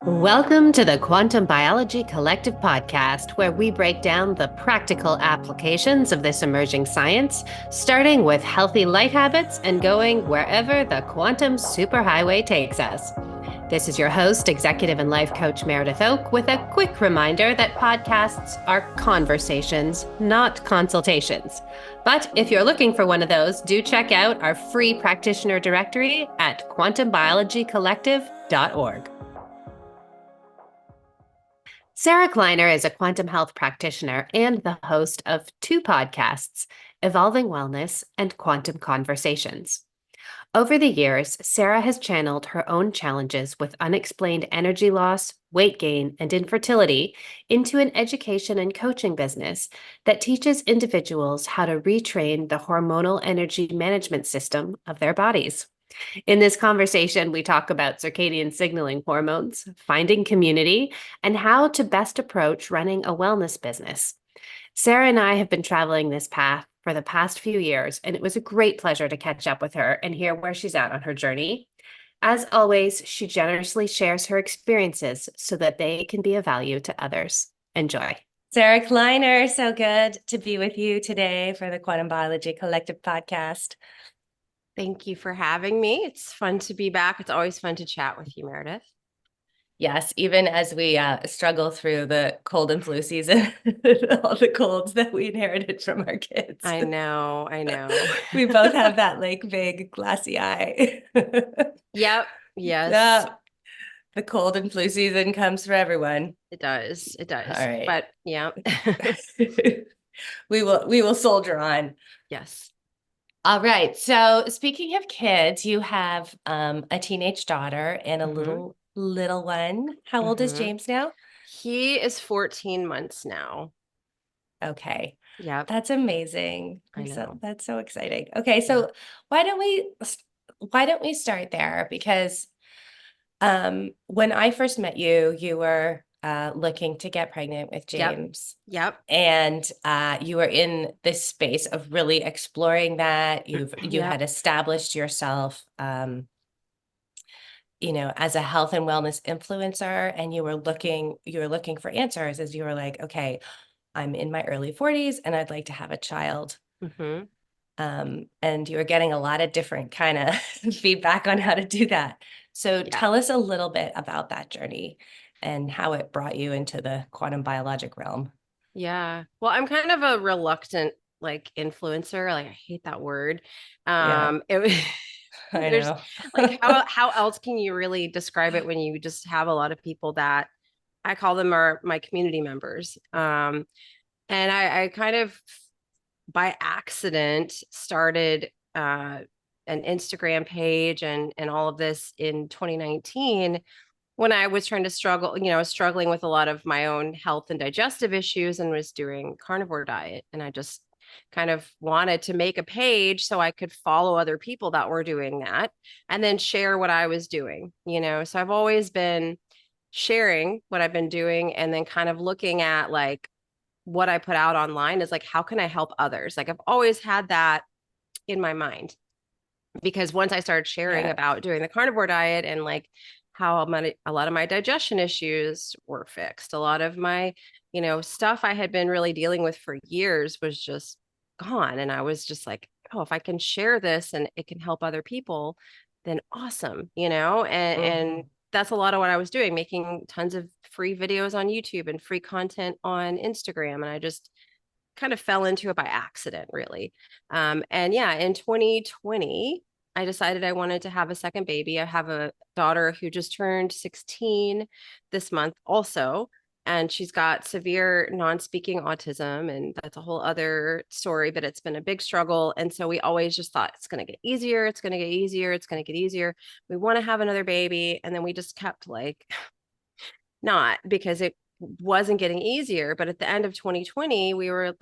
Welcome to the Quantum Biology Collective podcast, where we break down the practical applications of this emerging science, starting with healthy life habits and going wherever the quantum superhighway takes us. This is your host, executive and life coach Meredith Oke, with a quick reminder that podcasts are conversations, not consultations. But if you're looking for one of those, do check out our free practitioner directory at quantumbiologycollective.org. Sarah Kleiner is a quantum health practitioner and the host of two podcasts, Evolving Wellness and Quantum Conversations. Over the years, Sarah has channeled her own challenges with unexplained energy loss, weight gain, and infertility into an education and coaching business that teaches individuals how to retrain the hormonal energy management system of their bodies. In this conversation, we talk about circadian signaling hormones, finding community, and how to best approach running a wellness business. Sarah and I have been traveling this path for the past few years, and it was a great pleasure to catch up with her and hear where she's at on her journey. As always, she generously shares her experiences so that they can be of value to others. Enjoy. Sarah Kleiner, so good to be with you today for the Quantum Biology Collective podcast. Thank you for having me. It's fun to be back. It's always fun to chat with you, Meredith. Yes, even as we struggle through the cold and flu season, all the colds that we inherited from our kids. I know. We both have that like big glassy eye. Yep. Yes. The cold and flu season comes for everyone. It does. All right. But yeah. We will soldier on. Yes. All right. So speaking of kids, you have a teenage daughter and a little one. How old is James now? He is 14 months now. Okay. Yeah. That's amazing. I know. That's so exciting. Okay. So why don't we start there? Because when I first met you, you were looking to get pregnant with James. Yep. And you were in this space of really exploring that. You had established yourself, as a health and wellness influencer, and you were looking for answers as you were like, okay, I'm in my early 40s and I'd like to have a child. And you were getting a lot of different kind of feedback on how to do that. So tell us a little bit about that journey and how it brought you into the quantum biologic realm. Yeah. Well, I'm kind of a reluctant influencer. I hate that word. I know. How else can you really describe it when you just have a lot of people that I call them my community members. And I kind of by accident started an Instagram page and all of this in 2019 when I was trying to struggling with a lot of my own health and digestive issues and was doing carnivore diet. And I just kind of wanted to make a page so I could follow other people that were doing that and then share what I was doing, So I've always been sharing what I've been doing and then kind of looking at what I put out online is how can I help others? I've always had that in my mind because once I started sharing about doing the carnivore diet and how a lot of my digestion issues were fixed, a lot of my, stuff I had been really dealing with for years was just gone. And I was just oh, if I can share this and it can help other people, then awesome, and that's a lot of what I was doing, making tons of free videos on YouTube and free content on Instagram. And I just kind of fell into it by accident, really. In 2020, I decided I wanted to have a second baby. I have a daughter who just turned 16 this month also. And she's got severe non-speaking autism. And that's a whole other story, but it's been a big struggle. And so we always just thought it's going to get easier. It's going to get easier. It's going to get easier. We want to have another baby. And then we just kept not because it wasn't getting easier. But at the end of 2020, we were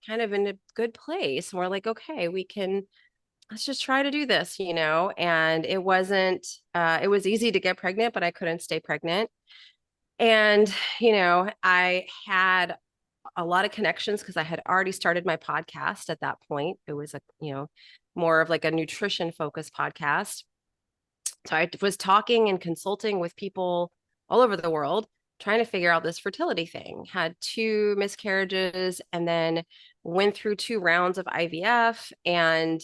kind of in a good place. And we're okay, let's just try to do this, and it wasn't, it was easy to get pregnant, but I couldn't stay pregnant. And, I had a lot of connections because I had already started my podcast at that point. It was more of a nutrition focused podcast. So I was talking and consulting with people all over the world trying to figure out this fertility thing. Had 2 miscarriages and then went through 2 rounds of IVF. And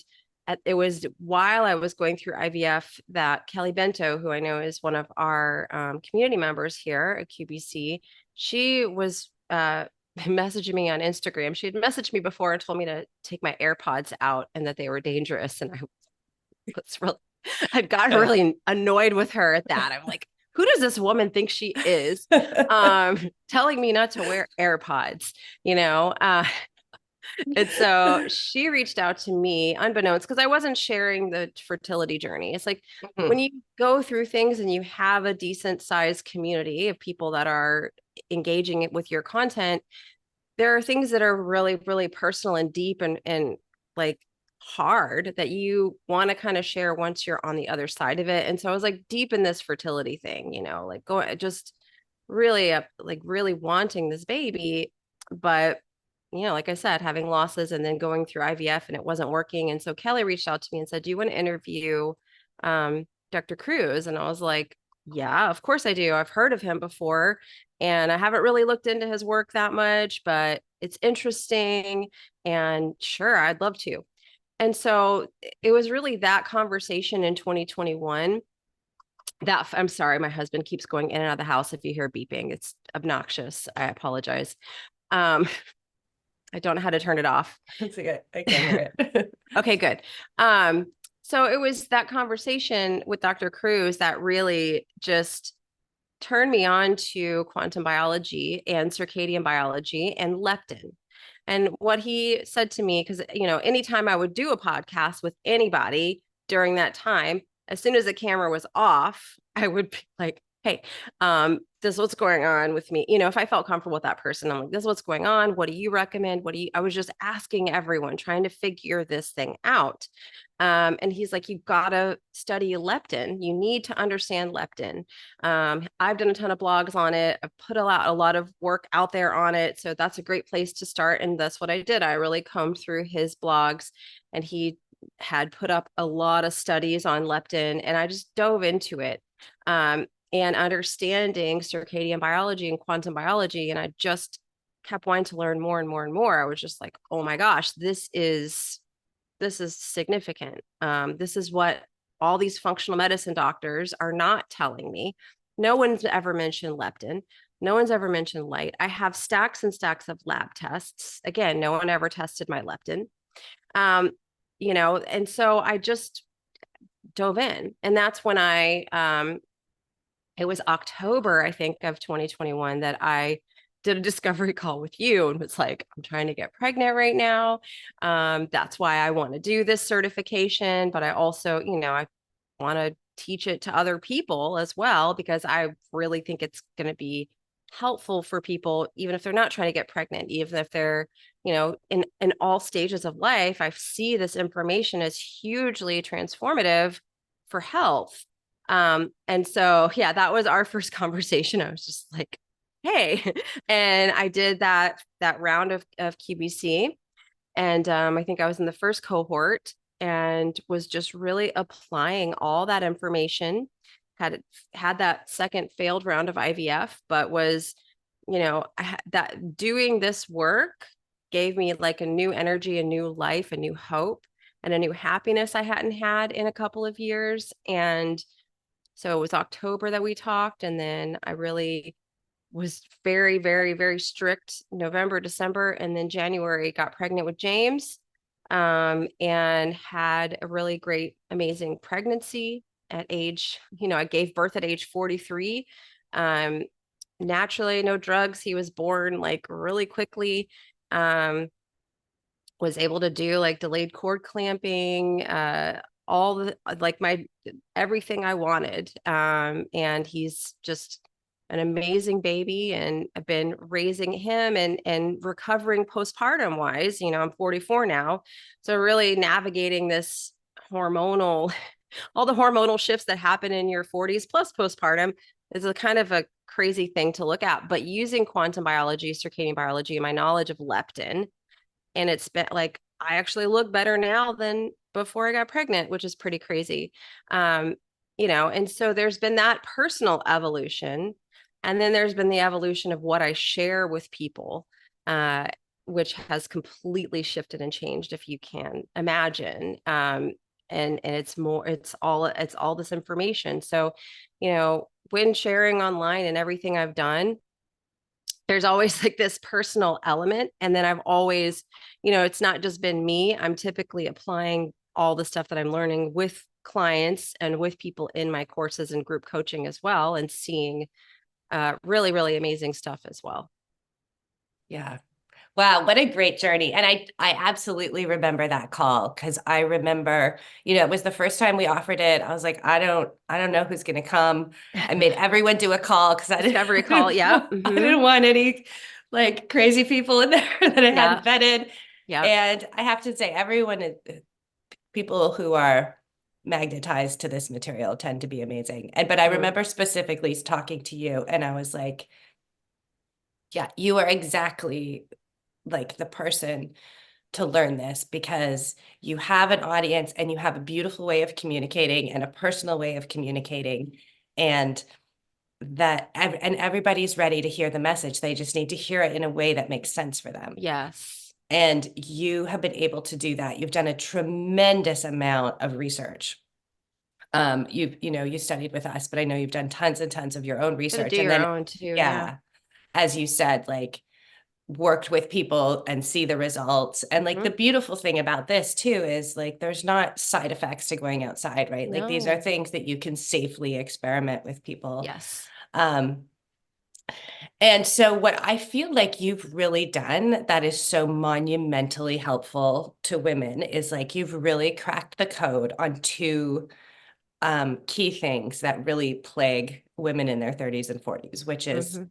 it was while I was going through IVF that Kelly Bento, who I know is one of our community members here at QBC, she was messaging me on Instagram. She had messaged me before and told me to take my AirPods out and that they were dangerous. And I was really, I'd gotten really annoyed with her at that. I'm like, who does this woman think she is? Telling me not to wear AirPods, you know? And so she reached out to me unbeknownst because I wasn't sharing the fertility journey. It's like when you go through things and you have a decent sized community of people that are engaging it with your content, there are things that are really, really personal and deep and like hard that you want to kind of share once you're on the other side of it. And so I was like deep in this fertility thing, you know, like going just really like really wanting this baby, but you know, like I said, having losses and then going through IVF and it wasn't working. And so Kelly reached out to me and said, do you want to interview Dr. Cruz? And I was like, yeah, of course I do. I've heard of him before and I haven't really looked into his work that much, but it's interesting and sure, I'd love to. And so it was really that conversation in 2021 that I'm sorry, my husband keeps going in and out of the house. If you hear beeping, it's obnoxious. I apologize. I don't know how to turn it off. It's okay. I can hear it. Okay, good. So it was that conversation with Dr. Cruz that really just turned me on to quantum biology and circadian biology and leptin. And what he said to me, because, you know, anytime I would do a podcast with anybody during that time, as soon as the camera was off, I would be like, hey, this is what's going on with me. You know, if I felt comfortable with that person, I'm like, this is what's going on. What do you recommend? I was just asking everyone, trying to figure this thing out. And he's like, you've got to study leptin. You need to understand leptin. I've done a ton of blogs on it. I've put a lot of work out there on it. So that's a great place to start. And that's what I did. I really combed through his blogs and he had put up a lot of studies on leptin and I just dove into it. And understanding circadian biology and quantum biology. And I just kept wanting to learn more and more and more. I was just like, oh my gosh, this is significant. This is what all these functional medicine doctors are not telling me. No one's ever mentioned leptin. No one's ever mentioned light. I have stacks and stacks of lab tests. Again, no one ever tested my leptin. You know, and so I just dove in. And that's when it was October, I think, of 2021 that I did a discovery call with you and was like, I'm trying to get pregnant right now. That's why I want to do this certification. But I also, you know, I want to teach it to other people as well, because I really think it's going to be helpful for people, even if they're not trying to get pregnant, even if they're, you know, in all stages of life. I see this information as hugely transformative for health. And so, yeah, that was our first conversation. I was just like, hey, and I did that round of QBC. And I think I was in the first cohort and was just really applying all that information, had that second failed round of IVF, but was, you know, that doing this work gave me like a new energy, a new life, a new hope, and a new happiness I hadn't had in a couple of years. And so it was October that we talked. And then I really was very, very, very strict November, December, and then January got pregnant with James, and had a really great, amazing pregnancy at age, you know, I gave birth at age 43. Naturally, no drugs. He was born like really quickly. Was able to do like delayed cord clamping, all the like everything I wanted. And he's just an amazing baby, and I've been raising him and recovering postpartum wise. You know, I'm 44 now. So really navigating this hormonal, all the hormonal shifts that happen in your 40s plus postpartum is a kind of a crazy thing to look at. But using quantum biology, circadian biology, and my knowledge of leptin, and it's been like, I actually look better now than before I got pregnant, which is pretty crazy. You know, and so there's been that personal evolution. And then there's been the evolution of what I share with people, which has completely shifted and changed, if you can imagine. And it's all this information. So, when sharing online and everything I've done, there's always like this personal element. And then I've always, it's not just been me. I'm typically applying all the stuff that I'm learning with clients and with people in my courses and group coaching as well, and seeing really, really amazing stuff as well. Yeah. Wow, what a great journey. And I absolutely remember that call, because I remember, it was the first time we offered it. I was like, I don't know who's going to come. I made everyone do a call because Discovery call. Yeah. I didn't want any like crazy people in there that I hadn't vetted. Yeah. And I have to say, people who are magnetized to this material tend to be amazing. But I remember specifically talking to you, and I was like, yeah, you are exactly like the person to learn this, because you have an audience and you have a beautiful way of communicating and a personal way of communicating, and everybody's ready to hear the message. They just need to hear it in a way that makes sense for them. Yes. And you have been able to do that. You've done a tremendous amount of research. You studied with us, but I know you've done tons and tons of your own research. Do your own too. Yeah. As you said, like, worked with people and see the results. And like the beautiful thing about this too is like there's not side effects to going outside, right? Like these are things that you can safely experiment with people. Yes. And so what I feel like you've really done that is so monumentally helpful to women is like you've really cracked the code on two key things that really plague women in their 30s and 40s, which is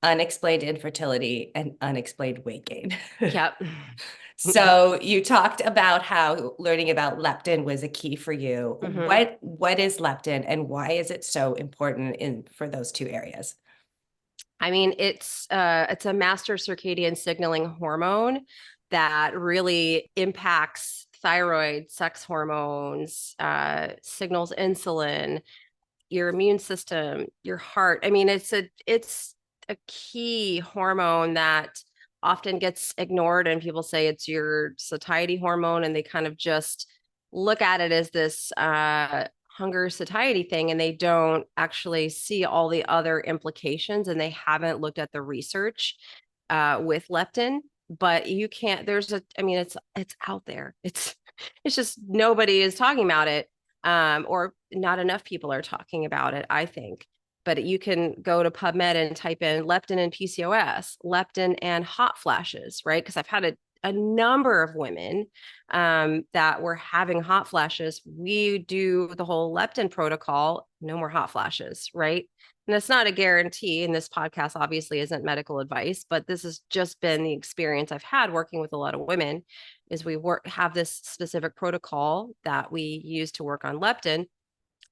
unexplained infertility and unexplained weight gain. Yep. So you talked about how learning about leptin was a key for you. What is leptin, and why is it so important for those two areas? I mean, it's a master circadian signaling hormone that really impacts thyroid, sex hormones, signals insulin, your immune system, your heart. I mean, it's a key hormone that often gets ignored, and people say it's your satiety hormone, and they kind of just look at it as this hunger satiety thing, and they don't actually see all the other implications, and they haven't looked at the research with leptin. But you can't, it's out there. It's just nobody is talking about it, or not enough people are talking about it, I think. But you can go to PubMed and type in leptin and PCOS, leptin and hot flashes, right? Because I've had a number of women that were having hot flashes. We do the whole leptin protocol, no more hot flashes, right? And it's not a guarantee. And this podcast obviously isn't medical advice, but this has just been the experience I've had working with a lot of women. Is we have this specific protocol that we use to work on leptin.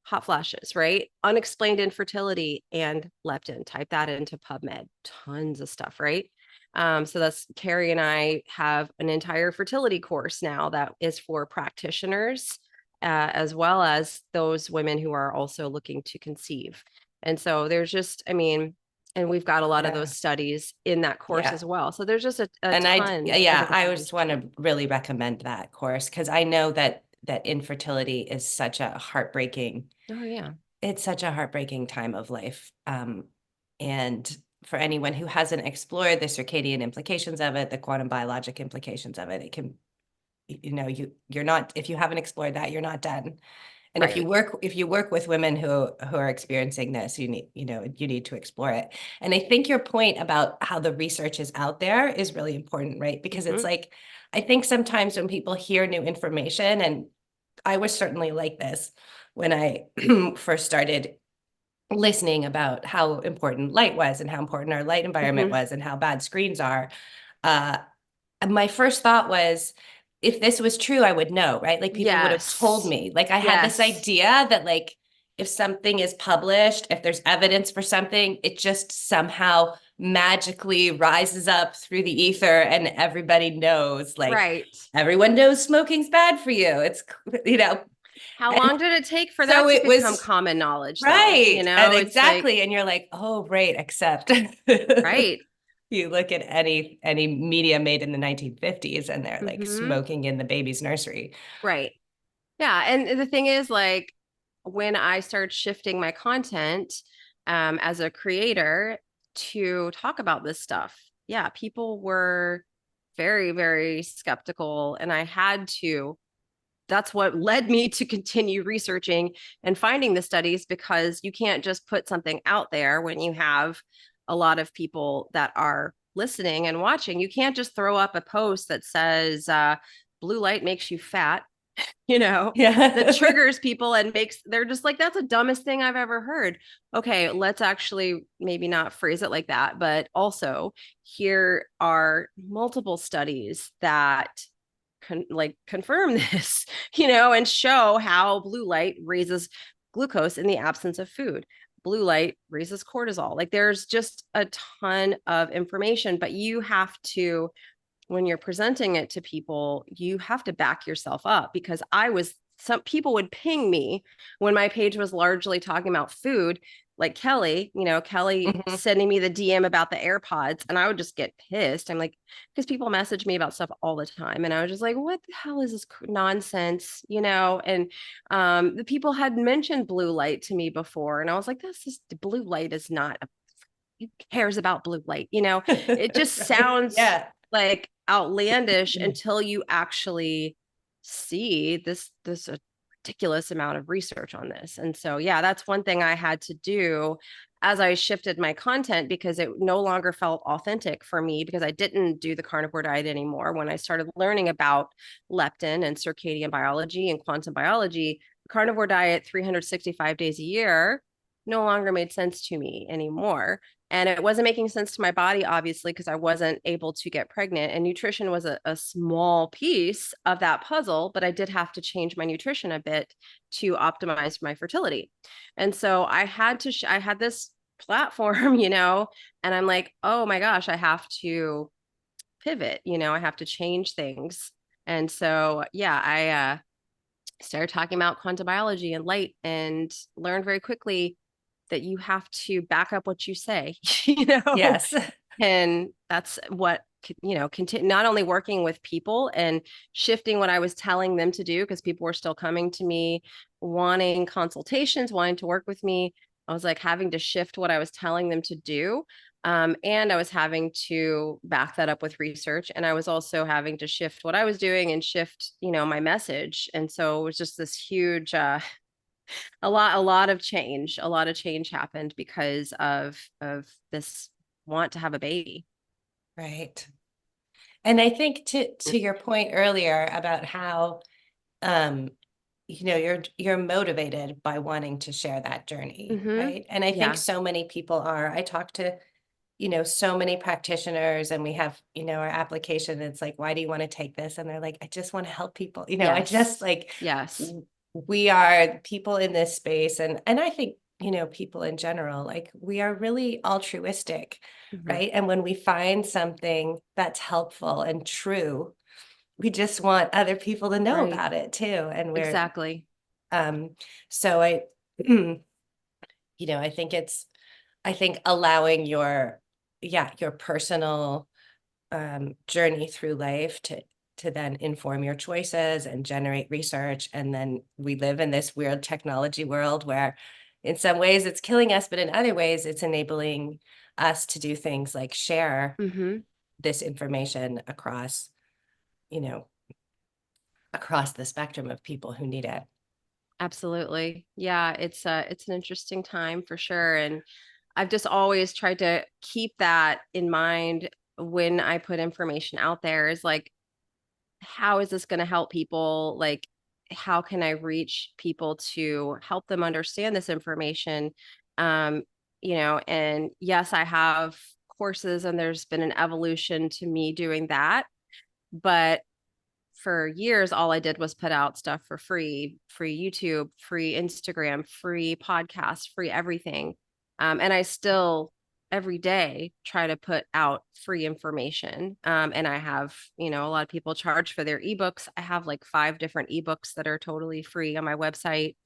Hot flashes, right? Unexplained infertility and leptin. Type that into PubMed. Tons of stuff, right? So that's Carrie and I have an entire fertility course now that is for practitioners, as well as those women who are also looking to conceive. And so there's just, and we've got a lot of those studies in that course as well. So there's just a ton. I just want to really recommend that course, because I know that infertility is such a heartbreaking. It's such a heartbreaking time of life. And for anyone who hasn't explored the circadian implications of it, the quantum biologic implications of it, it can, you're not, if you haven't explored that, you're not done. And if you work with women who are experiencing this, you need to explore it. And I think your point about how the research is out there is really important, right? Because it's like, I think sometimes when people hear new information, and I was certainly like this when I first started listening about how important light was and how important our light environment was and how bad screens are. My first thought was, if this was true, I would know, right? Like people would have told me. Like I had this idea that like, if something is published, if there's evidence for something, it just somehow magically rises up through the ether and everybody knows, like everyone knows smoking's bad for you. It's, How And long did it take for so that to it become was common knowledge though? right. You know, And it's like, exactly. And you're like, oh, right, except right. you look at any media made in the 1950s and they're like Mm-hmm. smoking in the baby's nursery. Right. Yeah. And the thing is, like, when I started shifting my content as a creator to talk about this stuff, yeah, people were very, very skeptical. And I had to, that's what led me to continue researching and finding the studies, because you can't just put something out there when you have a lot of people that are listening and watching. You can't just throw up a post that says, blue light makes you fat, you know, that Yeah. triggers people and makes, they're just like, that's the dumbest thing I've ever heard. Okay, let's actually maybe not phrase it like that, but also here are multiple studies that confirm this, you know, and show how blue light raises glucose in the absence of food. Blue light raises cortisol. Like, there's just a ton of information, but you have to, when you're presenting it to people, you have to back yourself up, because some people would ping me when my page was largely talking about food, like Kelly, you know, Kelly Mhm. sending me the DM about the AirPods, and I would just get pissed. I'm like, because people message me about stuff all the time. And I was just like, what the hell is this nonsense? You know, and the people had mentioned blue light to me before. And I was like, this is blue light is not who cares about blue light? You know, it just Right. sounds Yeah. like outlandish until you actually see this ridiculous amount of research on this. And so, yeah, that's one thing I had to do as I shifted my content, because it no longer felt authentic for me, because I didn't do the carnivore diet anymore. When I started learning about leptin and circadian biology and quantum biology, carnivore diet 365 days a year no longer made sense to me anymore. And it wasn't making sense to my body, obviously, because I wasn't able to get pregnant. And nutrition was a small piece of that puzzle, but I did have to change my nutrition a bit to optimize my fertility. And so I had to, I had this platform, you know, and I'm like, oh my gosh, I have to pivot, you know, I have to change things. And so, yeah, I started talking about quantum biology and light, and learned very quickly that you have to back up what you say, you know, Yes. and that's what, you know, continue, not only working with people and shifting what I was telling them to do, because people were still coming to me wanting consultations, wanting to work with me. I was like having to shift what I was telling them to do. And I was having to back that up with research. And I was also having to shift what I was doing and shift, you know, my message. And so it was just this huge, a lot of change happened because of this want to have a baby. Right. And I think to your point earlier about how you know you're motivated by wanting to share that journey, Mm-hmm. right? And I think Yeah. so many people are. I talk to, you know, so many practitioners, and we have, you know, our application. It's like, why do you want to take this? And they're like, I just want to help people. You know, I just Yes. like Yes. we are people in this space, and I think, you know, people in general, like we are really altruistic, Mm-hmm. right? And when we find something that's helpful and true, we just want other people to know Right. about it too. And we're Exactly. um so I you know, I think allowing your your personal journey through life to then inform your choices and generate research. And then we live in this weird technology world where in some ways it's killing us, but in other ways it's enabling us to do things like share Mm-hmm. this information across, you know, across the spectrum of people who need it. Absolutely. Yeah, it's an interesting time for sure. And I've just always tried to keep that in mind when I put information out there, is like, how is this going to help people? Like, how can I reach people to help them understand this information? Um, you know, and yes, I have courses, and there's been an evolution to me doing that. But for years, all I did was put out stuff for free, free YouTube, free Instagram, free podcast, free everything. And I still every day try to put out free information. And I have, a lot of people charge for their ebooks. I have like 5 different ebooks that are totally free on my website.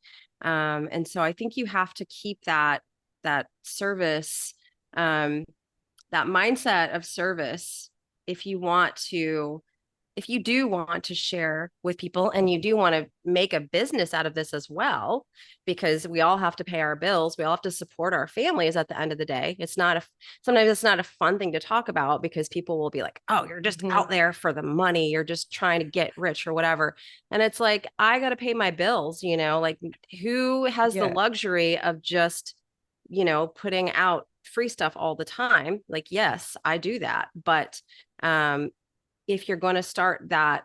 And so I think you have to keep that service, that mindset of service if you do want to share with people and you do want to make a business out of this as well, because we all have to pay our bills. We all have to support our families at the end of the day. Sometimes it's not a fun thing to talk about because people will be like, oh, you're just out there for the money. You're just trying to get rich or whatever. And it's like, I got to pay my bills, like who has the luxury of just, putting out free stuff all the time? Like, yes, I do that. But, if you're going to start that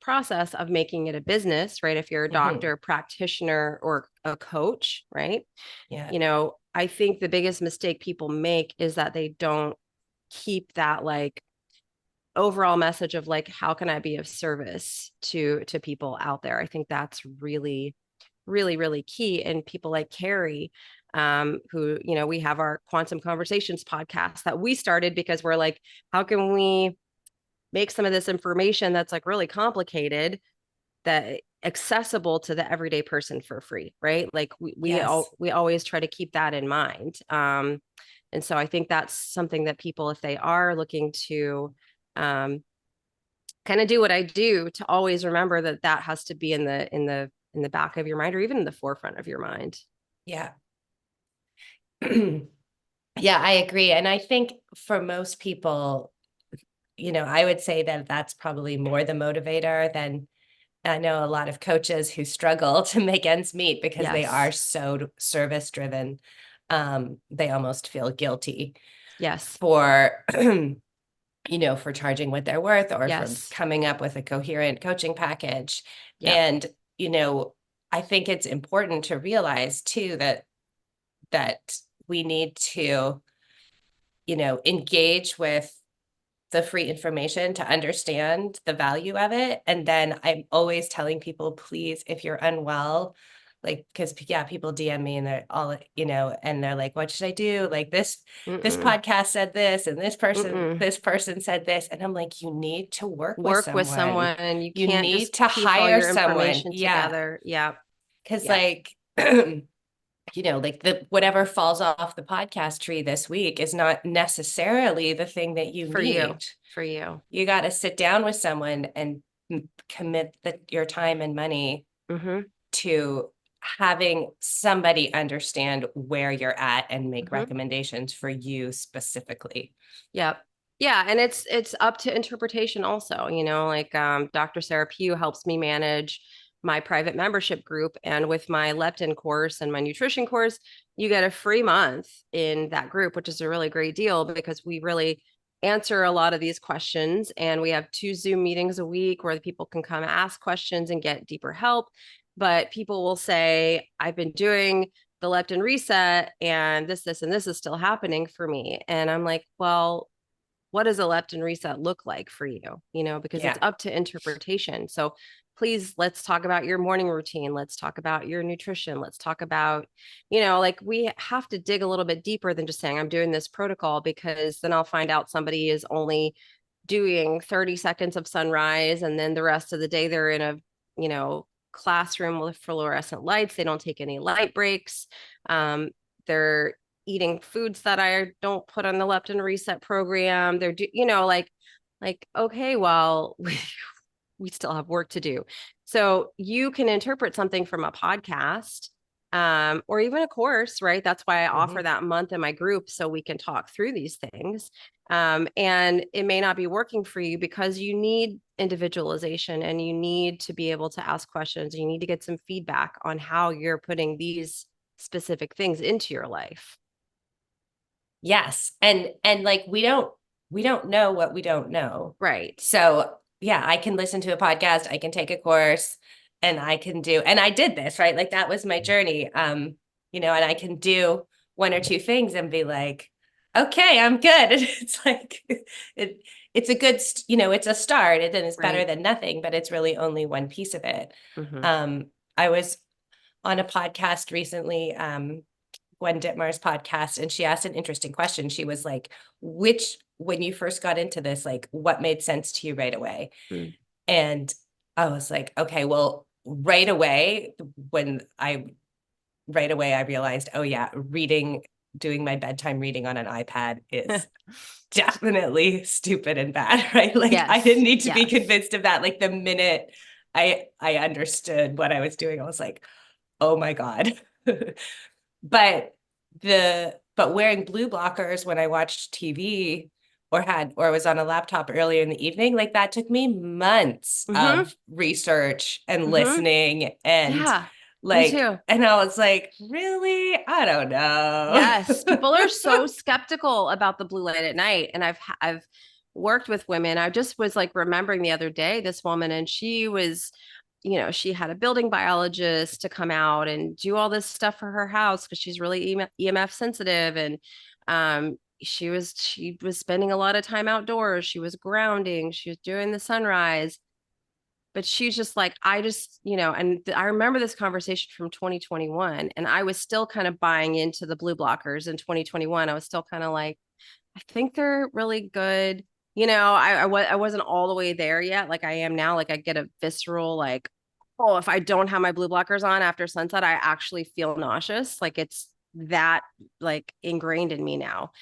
process of making it a business, right? If you're a doctor, practitioner, or a coach, right? Yeah. I think the biggest mistake people make is that they don't keep that like overall message of like, how can I be of service to people out there? I think that's really, really, really key. And people like Carrie, who, we have our Quantum Conversations podcast that we started because we're like, how can we make some of this information that's like really complicated that accessible to the everyday person for free, right? Like we always try to keep that in mind. And so I think that's something that people, if they are looking to kind of do what I do, to always remember that has to be in the back of your mind, or even in the forefront of your mind. Yeah. Yeah, I agree. And I think for most people, I would say that that's probably more the motivator than, I know a lot of coaches who struggle to make ends meet because they are so service driven. They almost feel guilty. Yes. For, for charging what they're worth, or for coming up with a coherent coaching package. And, I think it's important to realize too, that we need to, engage with the free information to understand the value of it. And then I'm always telling people, please, if you're unwell, like, because people DM me and they're all, and they're like, what should I do? Like this podcast said this, and this person said this. And I'm like, you need to work with someone. You can't need just to hire someone together. Yeah. Because like, like whatever falls off the podcast tree this week is not necessarily the thing that you need. For you. You got to sit down with someone and commit your time and money to having somebody understand where you're at and make recommendations for you specifically. Yep. Yeah. And it's up to interpretation also, like Dr. Sarah Pugh helps me manage my private membership group. And with my leptin course and my nutrition course, you get a free month in that group, which is a really great deal because we really answer a lot of these questions. And we have 2 Zoom meetings a week where the people can come ask questions and get deeper help. But people will say, I've been doing the leptin reset and this, and this is still happening for me. And I'm like, well, what does a leptin reset look like for you? Because it's up to interpretation. So please, let's talk about your morning routine. Let's talk about your nutrition. Let's talk about, like we have to dig a little bit deeper than just saying I'm doing this protocol, because then I'll find out somebody is only doing 30 seconds of sunrise. And then the rest of the day they're in a, classroom with fluorescent lights. They don't take any light breaks. They're eating foods that I don't put on the leptin reset program. They're, okay, well, we still have work to do. So you can interpret something from a podcast or even a course, right? That's why I offer that month in my group so we can talk through these things. And it may not be working for you because you need individualization and you need to be able to ask questions. You need to get some feedback on how you're putting these specific things into your life. Yes. And like, we don't know what we don't know. Right. So I can listen to a podcast, I can take a course, and I did this, right? Like that was my journey. And I can do 1 or 2 things and be like, okay, I'm good. It's like, it's a good, it's a start, and it's better than nothing, but it's really only one piece of it. I was on a podcast recently, Gwen Dittmar's podcast, and she asked an interesting question. She was like, when you first got into this, like what made sense to you right away? Mm. And I was like, okay, well, right away I realized, oh yeah, doing my bedtime reading on an iPad is definitely stupid and bad, right? Like Yes. I didn't need to be Yes. convinced of that. Like the minute I understood what I was doing, I was like, oh my God. But wearing blue blockers when I watched TV or was on a laptop earlier in the evening, like that took me months Mhm. of research and Mhm. listening and Yeah, me like, too. and I was like, really? I don't know. Yes, people are so skeptical about the blue light at night, and I've worked with women. I just was like remembering the other day this woman, and she was, she had a building biologist to come out and do all this stuff for her house because she's really EMF sensitive, and she was spending a lot of time outdoors. She was grounding. She was doing the sunrise. But she's just like, I just, and I remember this conversation from 2021, and I was still kind of buying into the blue blockers in 2021. I was still kind of like, I think they're really good. I wasn't all the way there yet, like I am now. Like I get a visceral, like, oh, if I don't have my blue blockers on after sunset, I actually feel nauseous. Like it's that like ingrained in me now.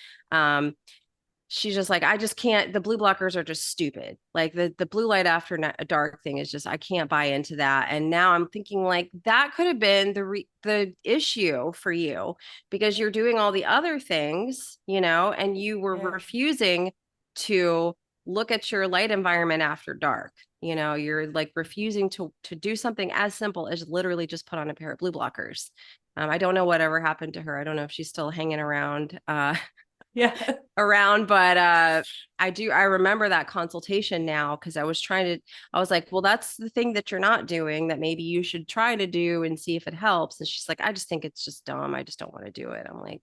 She's just like, I just can't, the blue blockers are just stupid. Like the blue light after dark thing is just, I can't buy into that. And now I'm thinking like that could have been the issue for you because you're doing all the other things, and you were refusing to look at your light environment after dark. You're like refusing to do something as simple as literally just put on a pair of blue blockers. I don't know whatever happened to her. I don't know if she's still hanging around. Around, but I remember that consultation now because I was like, well, that's the thing that you're not doing that maybe you should try to do and see if it helps. And she's like, I just think it's just dumb. I just don't want to do it. I'm like,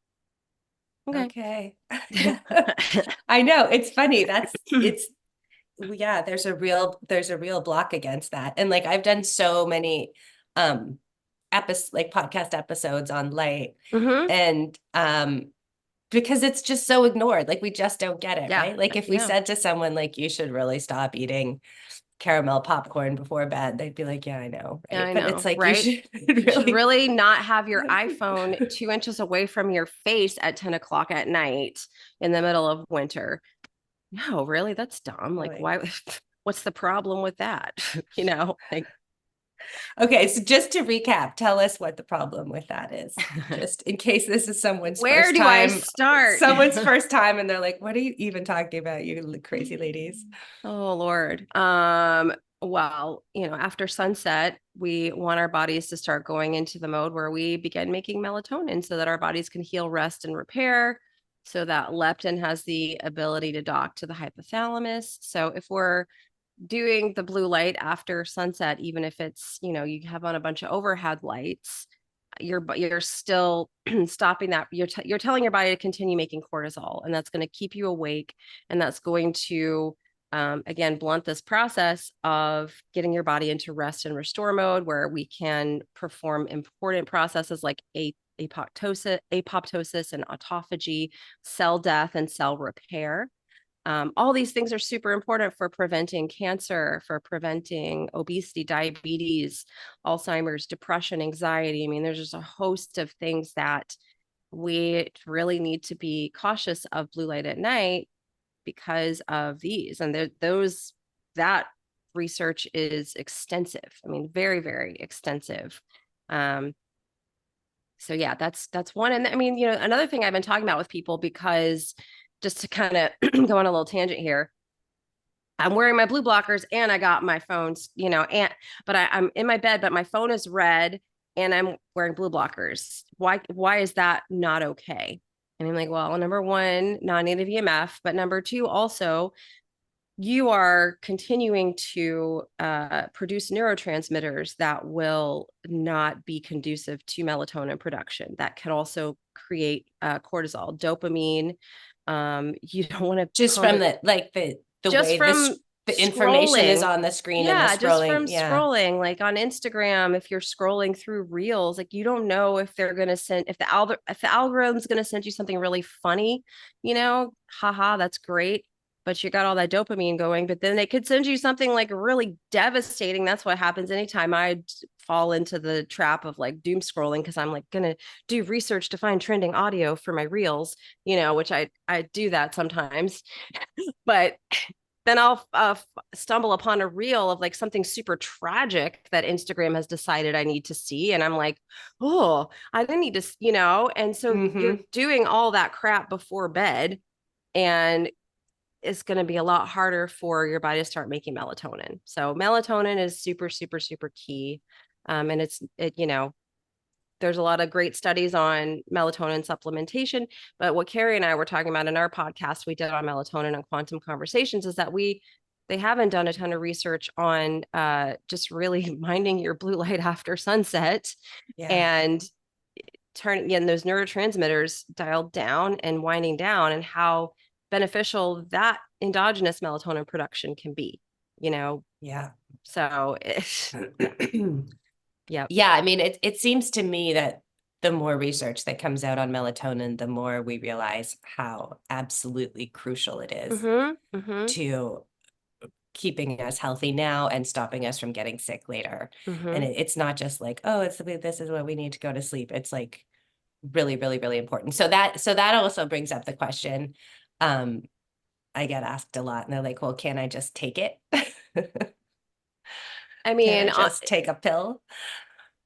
okay. I know, it's funny. There's a real block against that. And like I've done so many podcast episodes on light, and because it's just so ignored. Like we just don't get it, right? Like if we said to someone like you should really stop eating caramel popcorn before bed, they'd be like, yeah, I know, right? Yeah, I but know, it's like right? you should really not have your iPhone 2 inches away from your face at 10 o'clock at night in the middle of winter. No, really, that's dumb. Like, why? What's the problem with that? Like. Okay, so just to recap, tell us what the problem with that is, just in case this is someone's Where first do time. I start? Someone's first time, and they're like, "What are you even talking about, you crazy ladies?" Oh Lord. Well, after sunset, we want our bodies to start going into the mode where we begin making melatonin so that our bodies can heal, rest, and repair. So that leptin has the ability to dock to the hypothalamus. So if we're doing the blue light after sunset, even if it's, you have on a bunch of overhead lights, you're still stopping that. You're telling your body to continue making cortisol, and that's going to keep you awake. And that's going to, again, blunt this process of getting your body into rest and restore mode where we can perform important processes like apoptosis and autophagy, cell death, and cell repair. All these things are super important for preventing cancer, for preventing obesity, diabetes, Alzheimer's, depression, anxiety. I mean, there's just a host of things that we really need to be cautious of blue light at night because of these. And that research is extensive. I mean, very, very extensive. So yeah, that's one. And I mean, another thing I've been talking about with people, because just to kind of go on a little tangent here, I'm wearing my blue blockers and I got my phones, but I'm in my bed, but my phone is red and I'm wearing blue blockers. Why is that not okay? And I'm like, well, number one, non-native EMF, but number two, also, you are continuing to produce neurotransmitters that will not be conducive to melatonin production. That can also create cortisol, dopamine. You don't want to just from the way the information is scrolling. on the screen and the Yeah, just from scrolling. Yeah. scrolling, like on Instagram, if you're scrolling through reels, like you don't know if they're gonna send if the algorithm's gonna send you something really funny, haha, that's great. But you got all that dopamine going, but then they could send you something like really devastating. That's what happens anytime I fall into the trap of like doom scrolling because I'm like gonna do research to find trending audio for my reels, which I do that sometimes. But then I'll stumble upon a reel of like something super tragic that Instagram has decided I need to see. And I'm like, oh, I didn't need to, and so you're doing all that crap before bed. And it's going to be a lot harder for your body to start making melatonin. So melatonin is super, super, super key. And there's a lot of great studies on melatonin supplementation, but what Carrie and I were talking about in our podcast we did on melatonin and quantum conversations is that they haven't done a ton of research on just really minding your blue light after sunset and turning those neurotransmitters dialed down and winding down and how beneficial that endogenous melatonin production can be, so yeah, I mean, it seems to me that the more research that comes out on melatonin, the more we realize how absolutely crucial it is to keeping us healthy now and stopping us from getting sick later. And it's not just like, oh, this is what we need to go to sleep. It's like really, really, really important. So that also brings up the question. I get asked a lot and they're like, well, can I just take it? I mean, just take a pill.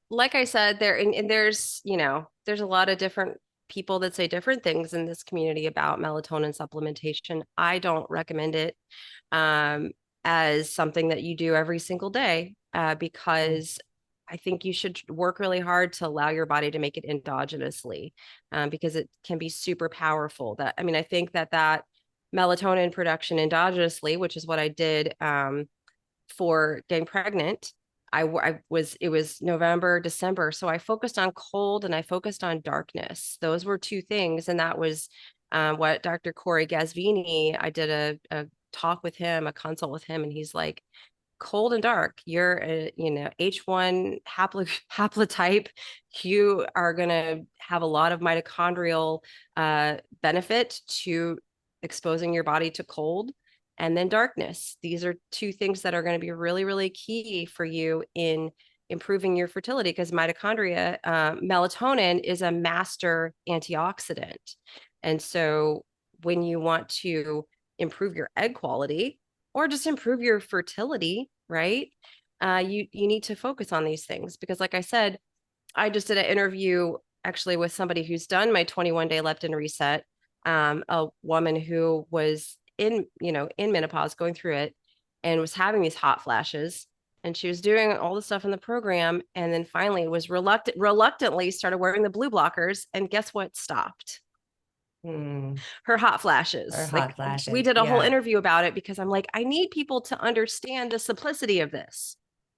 Like I said, there's a lot of different people that say different things in this community about melatonin supplementation. I don't recommend it as something that you do every single day because I think you should work really hard to allow your body to make it endogenously because it can be super powerful. I think that melatonin production endogenously, which is what I did for getting pregnant. It was November, December. So I focused on cold and I focused on darkness. Those were two things. And that was what Dr. Corey Gasvini, I did a talk with him, a consult with him. And he's like, cold and dark, you're a, H1 haplotype. You are going to have a lot of mitochondrial benefit to exposing your body to cold. And then darkness. These are two things that are going to be really, really key for you in improving your fertility because mitochondria, melatonin is a master antioxidant. And so when you want to improve your egg quality or just improve your fertility, right? You need to focus on these things because like I said, I just did an interview actually with somebody who's done my 21-day leptin reset, a woman who was in menopause going through it and was having these hot flashes and she was doing all the stuff in the program and then finally was reluctantly started wearing the blue blockers and guess what stopped her hot flashes. We did a whole interview about it because I'm like I need people to understand the simplicity of this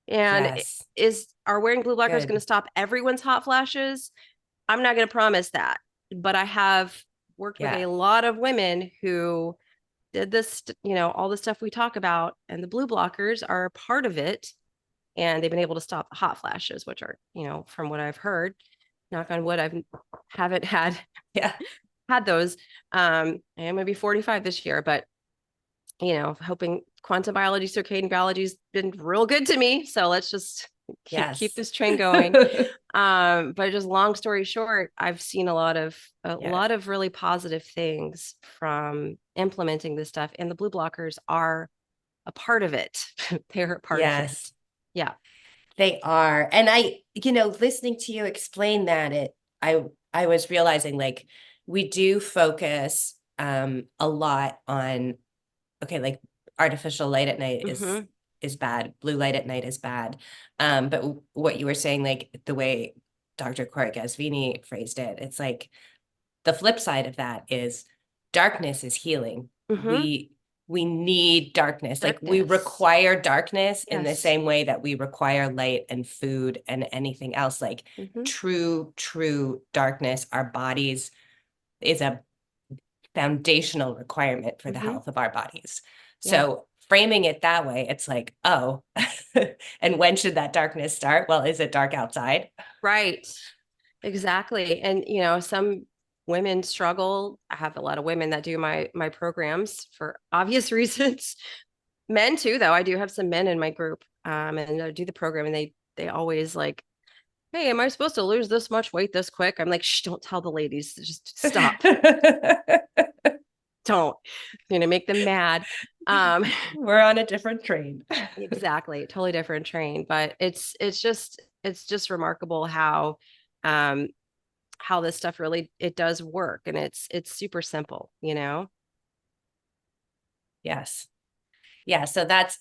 and are wearing blue blockers going to stop everyone's hot flashes? I'm not going to promise that, but I have worked with a lot of women who did this, all the stuff we talk about, and the blue blockers are a part of it. And they've been able to stop the hot flashes, which are, from what I've heard, knock on wood, haven't had those. I am going to be 45 this year, but, hoping quantum biology, circadian biology has been real good to me. So let's just keep this train going. But just long story short, I've seen a lot of really positive things from implementing this stuff, and the blue blockers are a part of it. They're a part of it. Yeah, they are. And I, listening to you explain that, I was realizing like we do focus a lot on like artificial light at night is bad. Blue light at night is bad. But what you were saying, like the way Dr. Corey Gasvini phrased it, it's like the flip side of that is darkness is healing. We need darkness. Like we require darkness in the same way that we require light and food and anything else. Like true darkness, our bodies is a foundational requirement for the health of our bodies. So framing it that way, it's like, oh, and when should that darkness start? Well, is it dark outside? Right. Exactly. And, some women struggle. I have a lot of women that do my programs for obvious reasons. Men too, though. I do have some men in my group, and I do the program, and they always like, hey, am I supposed to lose this much weight this quick? I'm like, shh, don't tell the ladies. Just stop. Don't, make them mad. We're on a different train. Exactly. Totally different train. But it's just remarkable how this stuff really, it does work. And it's super simple, Yes. Yeah. So that's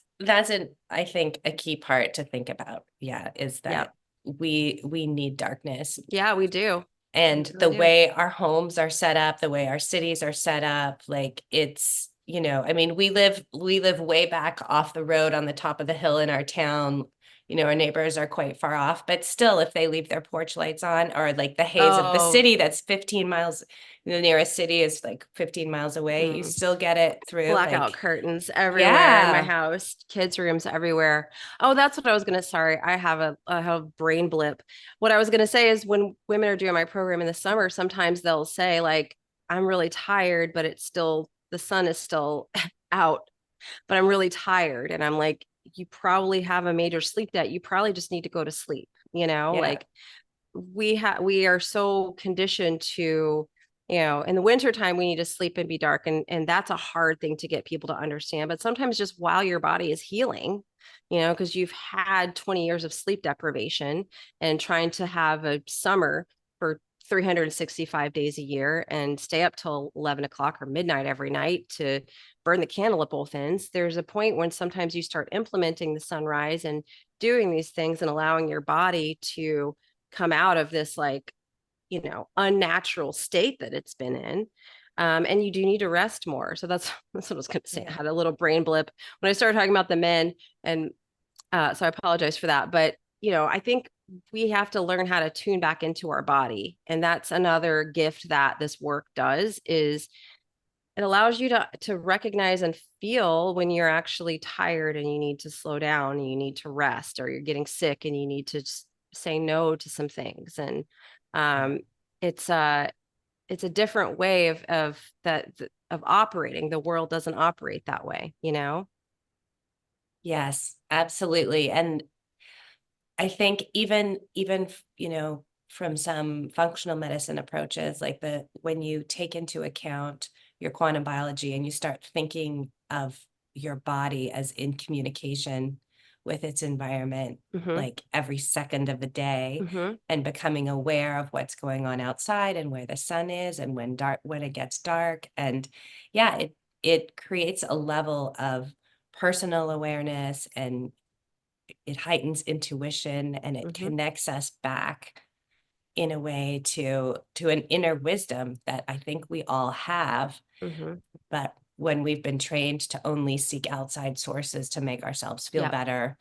I think a key part to think about. Yeah. Is Yeah. that we need darkness. Yeah, we do. And We the really do. way our homes are set up, the way our cities are set up, like it's, I mean, we live way back off the road on the top of the hill in our town. Our neighbors are quite far off, but still, if they leave their porch lights on, or like the haze of the city that's 15 miles, the nearest city is like 15 miles away, you still get it through. Blackout like, curtains everywhere in my yeah. house, kids' rooms everywhere. Oh, that's what I was gonna. Sorry, I have a brain blip. What I was gonna say is when women are doing my program in the summer, sometimes they'll say like, "I'm really tired, but the sun is still out, but I'm really tired," and I'm like, "You probably have a major sleep debt. You probably just need to go to sleep." Yeah. Like we are so conditioned to, in the wintertime we need to sleep and be dark, and that's a hard thing to get people to understand. But sometimes just while your body is healing, because you've had 20 years of sleep deprivation and trying to have a summer for 365 days a year and stay up till 11 o'clock or midnight every night to burn the candle at both ends, there's a point when sometimes you start implementing the sunrise and doing these things and allowing your body to come out of this like, unnatural state that it's been in. And you do need to rest more. So that's what I was going to say. I had a little brain blip when I started talking about the men. And so I apologize for that. But, I think we have to learn how to tune back into our body. And that's another gift that this work does, is it allows you to recognize and feel when you're actually tired and you need to slow down and you need to rest, or you're getting sick and you need to just say no to some things. And it's a different way of operating. The world doesn't operate that way, Yes, absolutely. And I think even from some functional medicine approaches, like when you take into account your quantum biology and you start thinking of your body as in communication with its environment, like every second of the day, and becoming aware of what's going on outside and where the sun is and when it gets dark. And yeah, it creates a level of personal awareness, and it heightens intuition, and it connects us back in a way to an inner wisdom that I think we all have. But when we've been trained to only seek outside sources to make ourselves feel better,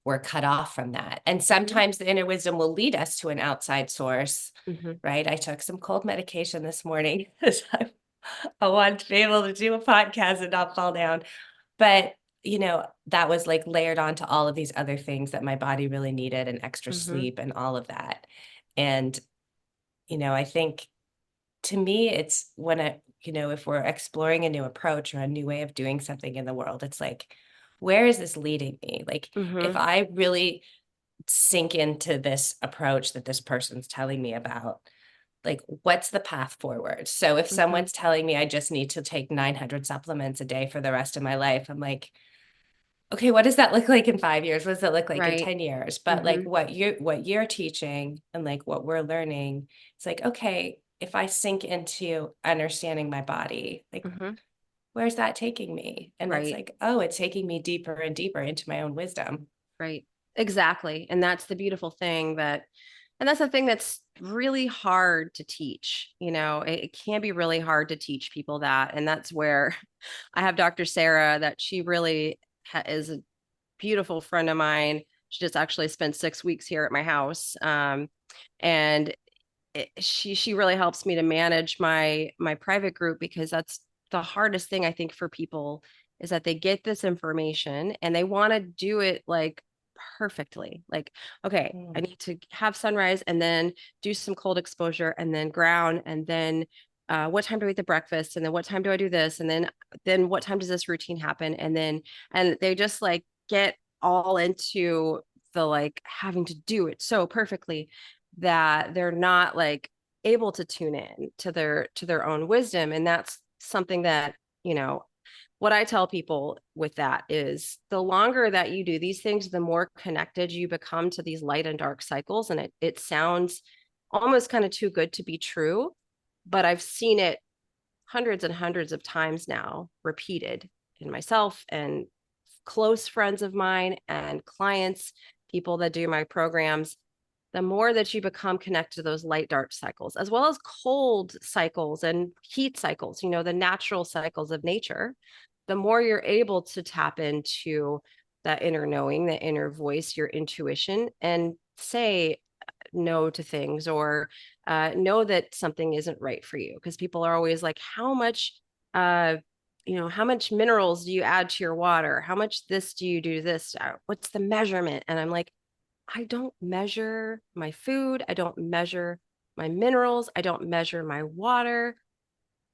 we're cut off from that. And sometimes the inner wisdom will lead us to an outside source, right? I took some cold medication this morning because I want to be able to do a podcast and not fall down. But that was like layered onto all of these other things that my body really needed, and extra sleep and all of that. And, I think to me, it's when if we're exploring a new approach or a new way of doing something in the world, it's like, where is this leading me? Like, if I really sink into this approach that this person's telling me about, like, what's the path forward? So if someone's telling me I just need to take 900 supplements a day for the rest of my life, I'm like, okay, what does that look like in 5 years? What does it look like in 10 years? But like what you're teaching and like what we're learning, it's like, okay, if I sink into understanding my body, like where's that taking me? And it's like, oh, it's taking me deeper and deeper into my own wisdom. Right. Exactly. And that's the beautiful thing that's the thing that's really hard to teach. It can be really hard to teach people that. And that's where I have Dr. Sarah, that she really is a beautiful friend of mine. She just actually spent 6 weeks here at my house. And she really helps me to manage my private group, because that's the hardest thing I think for people is that they get this information and they want to do it like perfectly. Like, okay, I need to have sunrise and then do some cold exposure and then ground and then what time do I eat the breakfast and then what time do I do this and then what time does this routine happen and they just like get all into the like having to do it so perfectly that they're not like able to tune in to their own wisdom. And that's something that, you know, what I tell people with that is the longer that you do these things, the more connected you become to these light and dark cycles. And it sounds almost kind of too good to be true, but I've seen it hundreds and hundreds of times now repeated in myself and close friends of mine and clients, people that do my programs. The more that you become connected to those light dark cycles, as well as cold cycles and heat cycles, you know, the natural cycles of nature, the more you're able to tap into that inner knowing, the inner voice, your intuition, and say no to things or know that something isn't right for you. Because people are always like, how much, how much minerals do you add to your water? How much this do you do this? What's the measurement? And I'm like, I don't measure my food. I don't measure my minerals. I don't measure my water.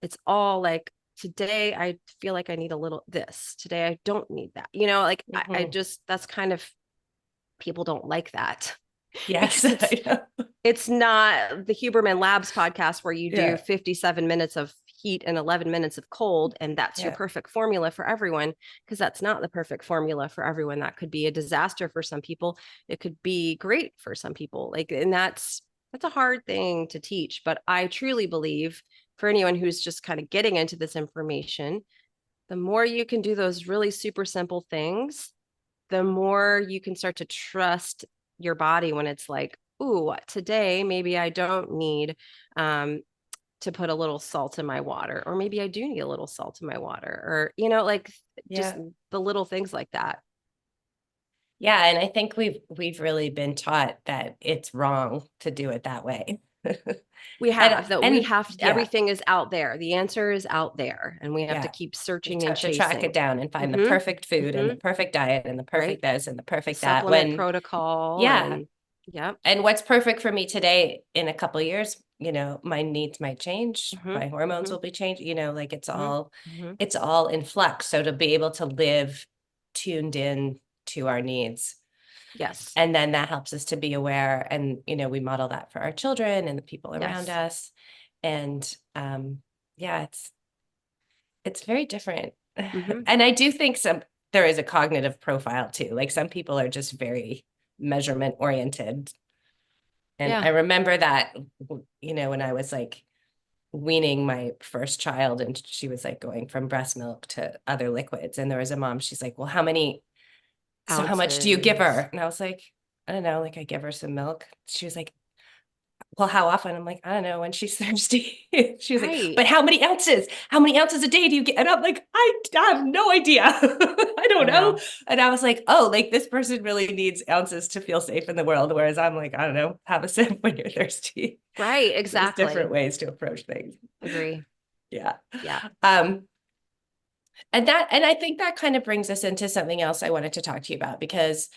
It's all like, today I feel like I need a little this. Today I don't need that. You know, like I just, that's kind of, people don't like that. Yes. It's not the Huberman Labs podcast where you do 57 minutes of heat and 11 minutes of cold, and that's your perfect formula for everyone, because that's not the perfect formula for everyone. That could be a disaster for some people. It could be great for some people. Like, and that's a hard thing to teach. But I truly believe for anyone who's just kind of getting into this information, the more you can do those really super simple things, the more you can start to trust your body when it's like, ooh, today maybe I don't need to put a little salt in my water, or maybe I do need a little salt in my water, or, you know, like just the little things like that. Yeah. And I think we've really been taught that it's wrong to do it that way. We have everything is out there. The answer is out there, and we have to keep searching and chasing. Track it down and find the perfect food and the perfect diet and the perfect this and the perfect that. Supplement protocol. And what's perfect for me today, in a couple of years, you know, my needs might change. My hormones will be changed. You know, like it's all in flux. So to be able to live tuned in to our needs. Yes. And then that helps us to be aware. And, you know, we model that for our children and the people around us. And it's very different. And I do think there is a cognitive profile too. Like some people are just very measurement oriented. And I remember that, you know, when I was like weaning my first child and she was like going from breast milk to other liquids. And there was a mom, she's like, well, how much do you give her? And I was like, I don't know, like I give her some milk. She was like, well, how often? I'm like, I don't know, when she's thirsty. She was like, but how many ounces? How many ounces a day do you get? And I'm like, I have no idea. I don't know. And I was like, oh, like this person really needs ounces to feel safe in the world. Whereas I'm like, I don't know, have a sip when you're thirsty. Right. Exactly. There's different ways to approach things. Agree. Yeah. Yeah. And I think that kind of brings us into something else I wanted to talk to you about, because,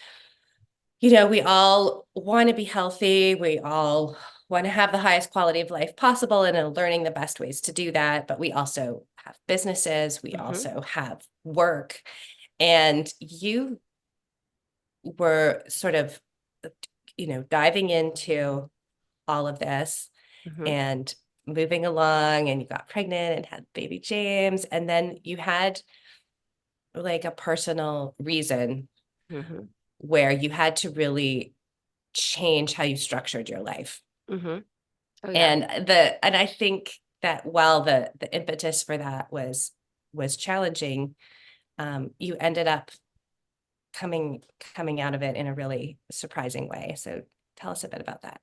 you know, we all want to be healthy. We all want to have the highest quality of life possible and are learning the best ways to do that. But we also have businesses. We also have work. And you were sort of, you know, diving into all of this and moving along, and you got pregnant and had baby James. And then you had like a personal reason where you had to really change how you structured your life. And I think that while the impetus for that was challenging, you ended up coming out of it in a really surprising way. So tell us a bit about that.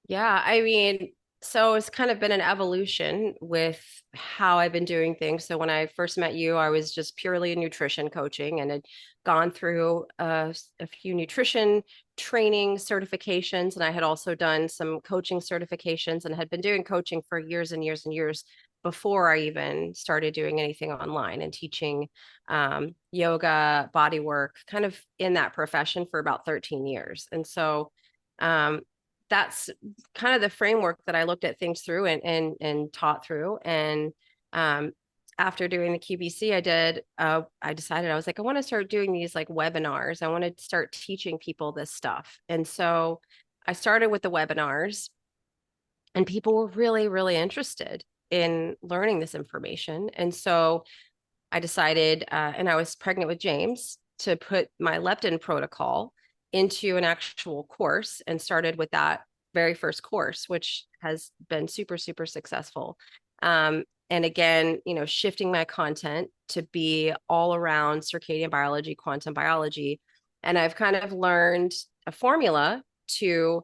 Yeah, I mean, so it's kind of been an evolution with how I've been doing things. So when I first met you, I was just purely a nutrition coaching and had gone through a few nutrition training certifications. And I had also done some coaching certifications and had been doing coaching for years and years and years before I even started doing anything online and teaching yoga, body work, kind of in that profession for about 13 years. And so that's kind of the framework that I looked at things through and taught through. And after doing the QBC, I decided, I was like, I want to start doing these like webinars. I want to start teaching people this stuff. And so I started with the webinars, and people were really, really interested in learning this information. And so I decided, and I was pregnant with James, to put my leptin protocol into an actual course, and started with that very first course, which has been super, super successful. And again, shifting my content to be all around circadian biology, quantum biology. And I've kind of learned a formula to,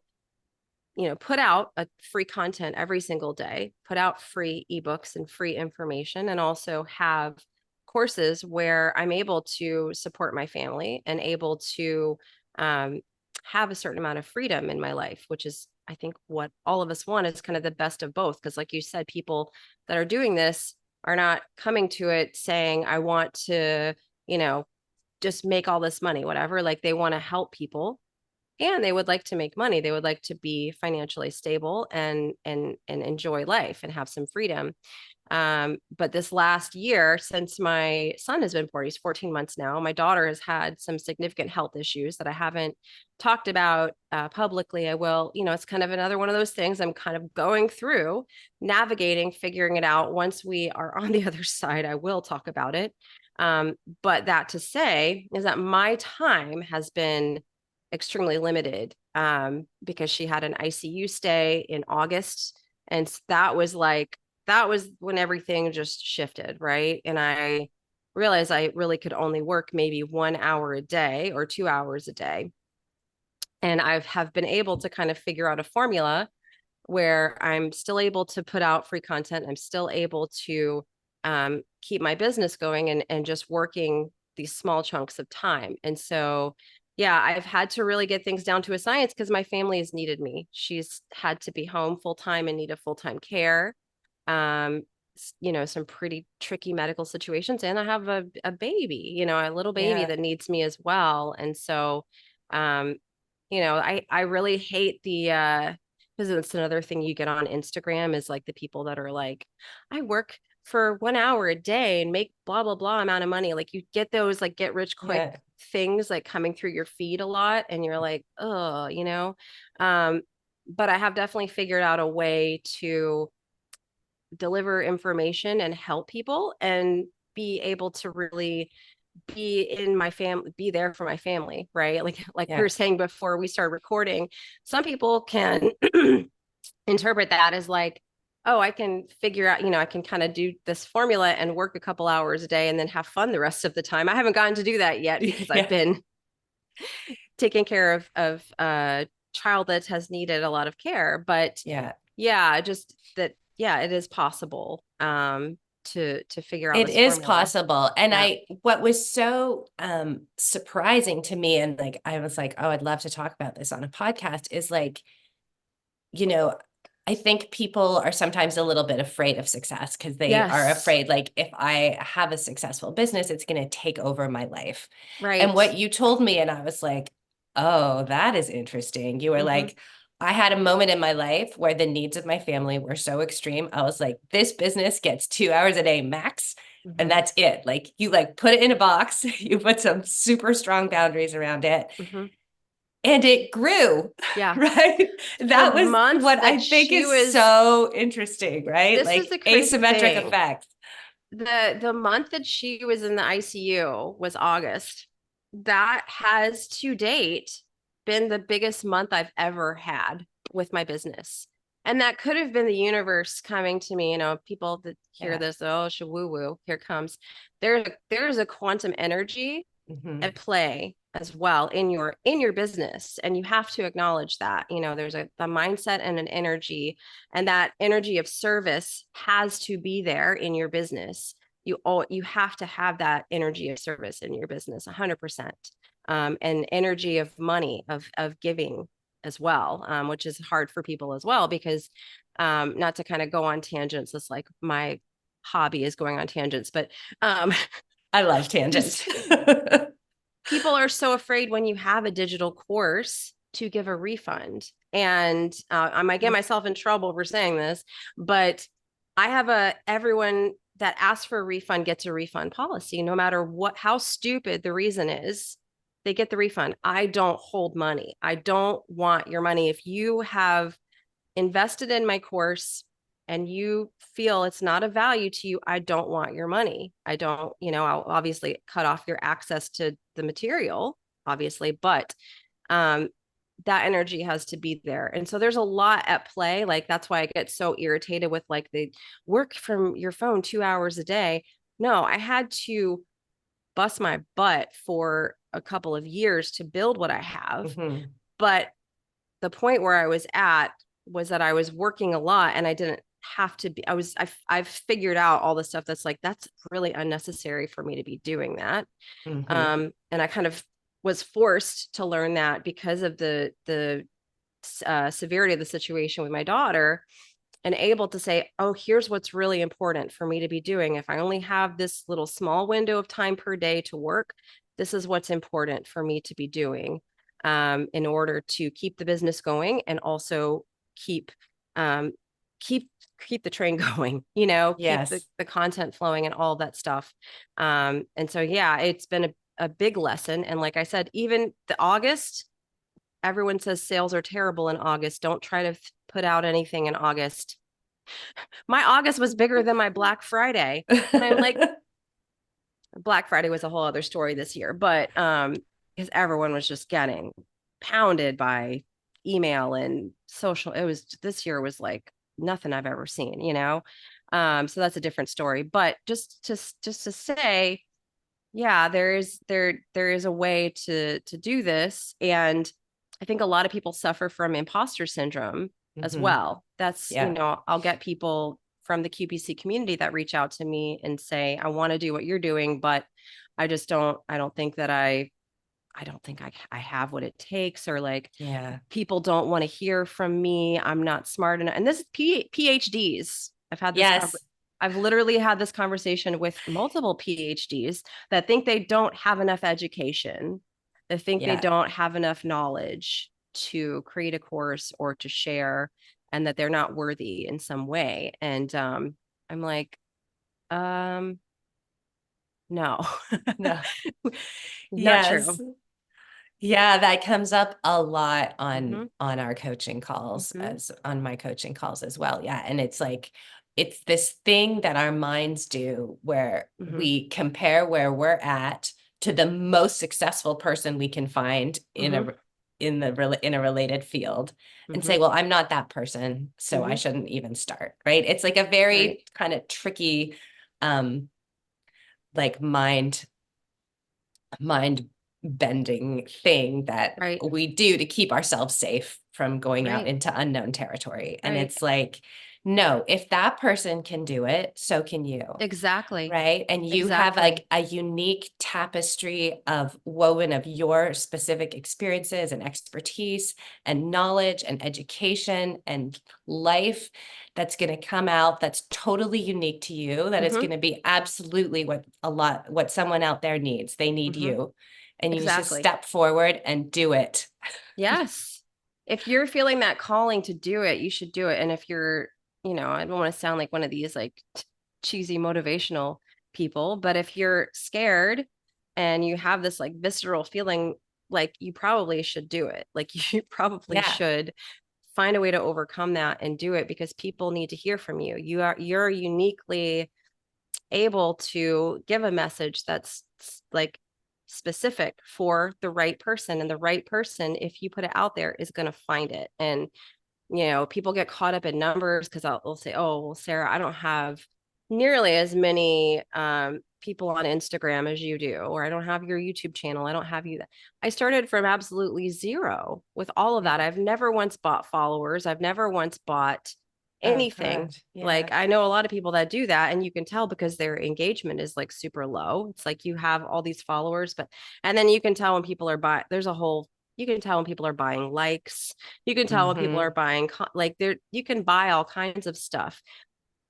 put out a free content every single day, put out free ebooks and free information, and also have courses where I'm able to support my family and able to have a certain amount of freedom in my life, which is, I think, what all of us want, is kind of the best of both. Because like you said, people that are doing this are not coming to it saying, I want to, just make all this money, whatever. Like, they want to help people, and they would like to make money. They would like to be financially stable and enjoy life and have some freedom. But this last year, since my son has been born, he's 14 months now, my daughter has had some significant health issues that I haven't talked about publicly. I will, it's kind of another one of those things I'm kind of going through, navigating, figuring it out. Once we are on the other side, I will talk about it. But that to say is that my time has been extremely limited because she had an ICU stay in August. And that was when everything just shifted, right? And I realized I really could only work maybe 1 hour a day or 2 hours a day. And I have been able to kind of figure out a formula where I'm still able to put out free content. I'm still able to keep my business going and just working these small chunks of time. And so, yeah, I've had to really get things down to a science because my family has needed me. She's had to be home full time and need a full-time care. Some pretty tricky medical situations. And I have a baby, a little baby that needs me as well. And so, I really hate because it's another thing you get on Instagram is like the people that are like, I work for 1 hour a day and make blah, blah, blah amount of money. Like, you get those like get rich quick things like coming through your feed a lot. And you're like, oh, but I have definitely figured out a way to deliver information and help people and be able to really be in my family, be there for my family, right? Like we were saying before we started recording, some people can interpret that as like, oh, I can figure out, I can kind of do this formula and work a couple hours a day and then have fun the rest of the time. I haven't gotten to do that yet because I've been taking care of a child that has needed a lot of care. But just that, it is possible to figure out. It is possible. And what was so surprising to me, and like I was like, oh, I'd love to talk about this on a podcast, is like, I think people are sometimes a little bit afraid of success because they are afraid, like, if I have a successful business, it's going to take over my life. Right. And what you told me, and I was like, oh, that is interesting. You were like, I had a moment in my life where the needs of my family were so extreme. I was like, this business gets 2 hours a day max. And that's it. Like, you like put it in a box, you put some super strong boundaries around it. And it grew. Yeah. Right. That was what I think is so interesting, right? Like asymmetric effects. The month that she was in the ICU was August. That has to date been the biggest month I've ever had with my business. And that could have been the universe coming to me. People that hear this, oh, woo woo, here comes. There's a quantum energy at play as well in your business. And you have to acknowledge that, there's a mindset and an energy, and that energy of service has to be there in your business. You have to have that energy of service in your business 100%. And energy of money, of giving as well, which is hard for people as well, because not to kind of go on tangents, it's like my hobby is going on tangents, but I love tangents. People are so afraid when you have a digital course to give a refund. And I might get myself in trouble for saying this, but I have everyone that asks for a refund gets a refund policy, no matter how stupid the reason is, they get the refund. I don't hold money. I don't want your money. If you have invested in my course and you feel it's not of value to you, I don't want your money. I don't, I'll obviously cut off your access to the material, obviously, but that energy has to be there. And so there's a lot at play. Like, that's why I get so irritated with like the work from your phone 2 hours a day. No, I had to bust my butt for a couple of years to build what I have. Mm-hmm. But the point where I was at was that I was working a lot and I didn't have to be. I've figured out all the stuff that's like, that's really unnecessary for me to be doing that. Mm-hmm. And I kind of was forced to learn that because of the severity of the situation with my daughter, and able to say, oh, here's what's really important for me to be doing. If I only have this little small window of time per day to work, this is what's important for me to be doing in order to keep the business going and also keep the train going, Yes. keep the content flowing and all that stuff. And so, yeah, it's been a big lesson. And like I said, even the August, everyone says sales are terrible in August. Don't try to put out anything in August. My August was bigger than my Black Friday. And I'm like, Black Friday was a whole other story this year, but because everyone was just getting pounded by email and social. This year was like nothing I've ever seen, so that's a different story. But just to say, yeah, there is a way to do this. And I think a lot of people suffer from imposter syndrome as well. That's, I'll get people from the QPC community that reach out to me and say, I want to do what you're doing, but I don't think I have what it takes, or like, people don't want to hear from me. I'm not smart enough. And this is PhDs. I've literally had this conversation with multiple PhDs that think they don't have enough education. They think they don't have enough knowledge to create a course or to share, and that they're not worthy in some way. And I'm like, no, No. not true. Yeah, that comes up a lot on our coaching calls, as on my coaching calls as well. Yeah. And it's like, it's this thing that our minds do where we compare where we're at to the most successful person we can find in a related field, and say, well, I'm not that person, so I shouldn't even start. Right. It's like a very kind of tricky, like mind bending thing that we do to keep ourselves safe from going out into unknown territory. And it's like, no, if that person can do it, so can you. Exactly. Right. And you have like a unique tapestry of woven of your specific experiences and expertise and knowledge and education and life that's going to come out that's totally unique to you, that is going to be absolutely what someone out there needs. They need you. And you just step forward and do it. Yes. If you're feeling that calling to do it, you should do it. And if you're, I don't want to sound like one of these like cheesy motivational people, but if you're scared and you have this like visceral feeling, like, you probably should do it. Like, you probably should find a way to overcome that and do it, because people need to hear from you. You're uniquely able to give a message that's like specific for the right person, and the right person, if you put it out there, is going to find it. And people get caught up in numbers, because they'll say, oh, well, Sarah, I don't have nearly as many people on Instagram as you do, or I don't have your YouTube channel, I don't have you. I started from absolutely zero with all of that. I've never once bought followers. I've never once bought anything. Like, I know a lot of people that do that, and you can tell because their engagement is like super low. It's like, you have all these followers, and then you can tell when people are buying. You can tell when people are buying likes. You can tell when people are buying, you can buy all kinds of stuff.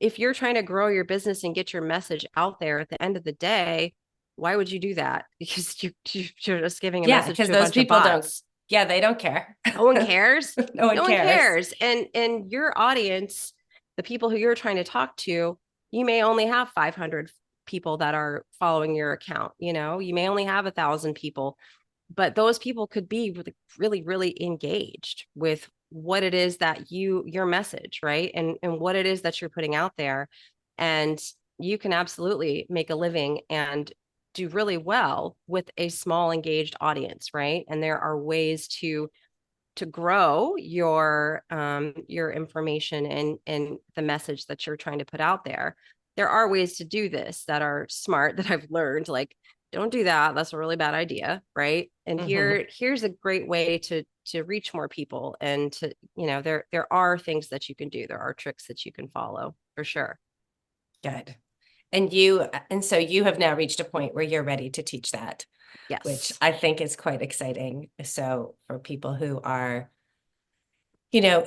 if you're trying to grow your business and get your message out there at the end of the day, why would you do that? Because you're just giving a message because to a those bunch of people bots. they don't care. No one cares. No one No one cares. cares. And your audience, the people who you're trying to talk to, you may only have 500 people that are following your account. You know, you may only have 1,000 people, but those people could be really, really engaged with what it is that your message, right? And what it is that you're putting out there. And you can absolutely make a living and do really well with a small engaged audience, right? And there are ways to grow your information and the message that you're trying to put out there. There are ways to do this that are smart that I've learned, like don't do that. That's a really bad idea, right? And here's a great way to reach more people, and to, you know, there are things that you can do. There are tricks that you can follow for sure. Good. And so you have now reached a point where you're ready to teach that. Yes. Which I think is quite exciting. So for people who are, you know,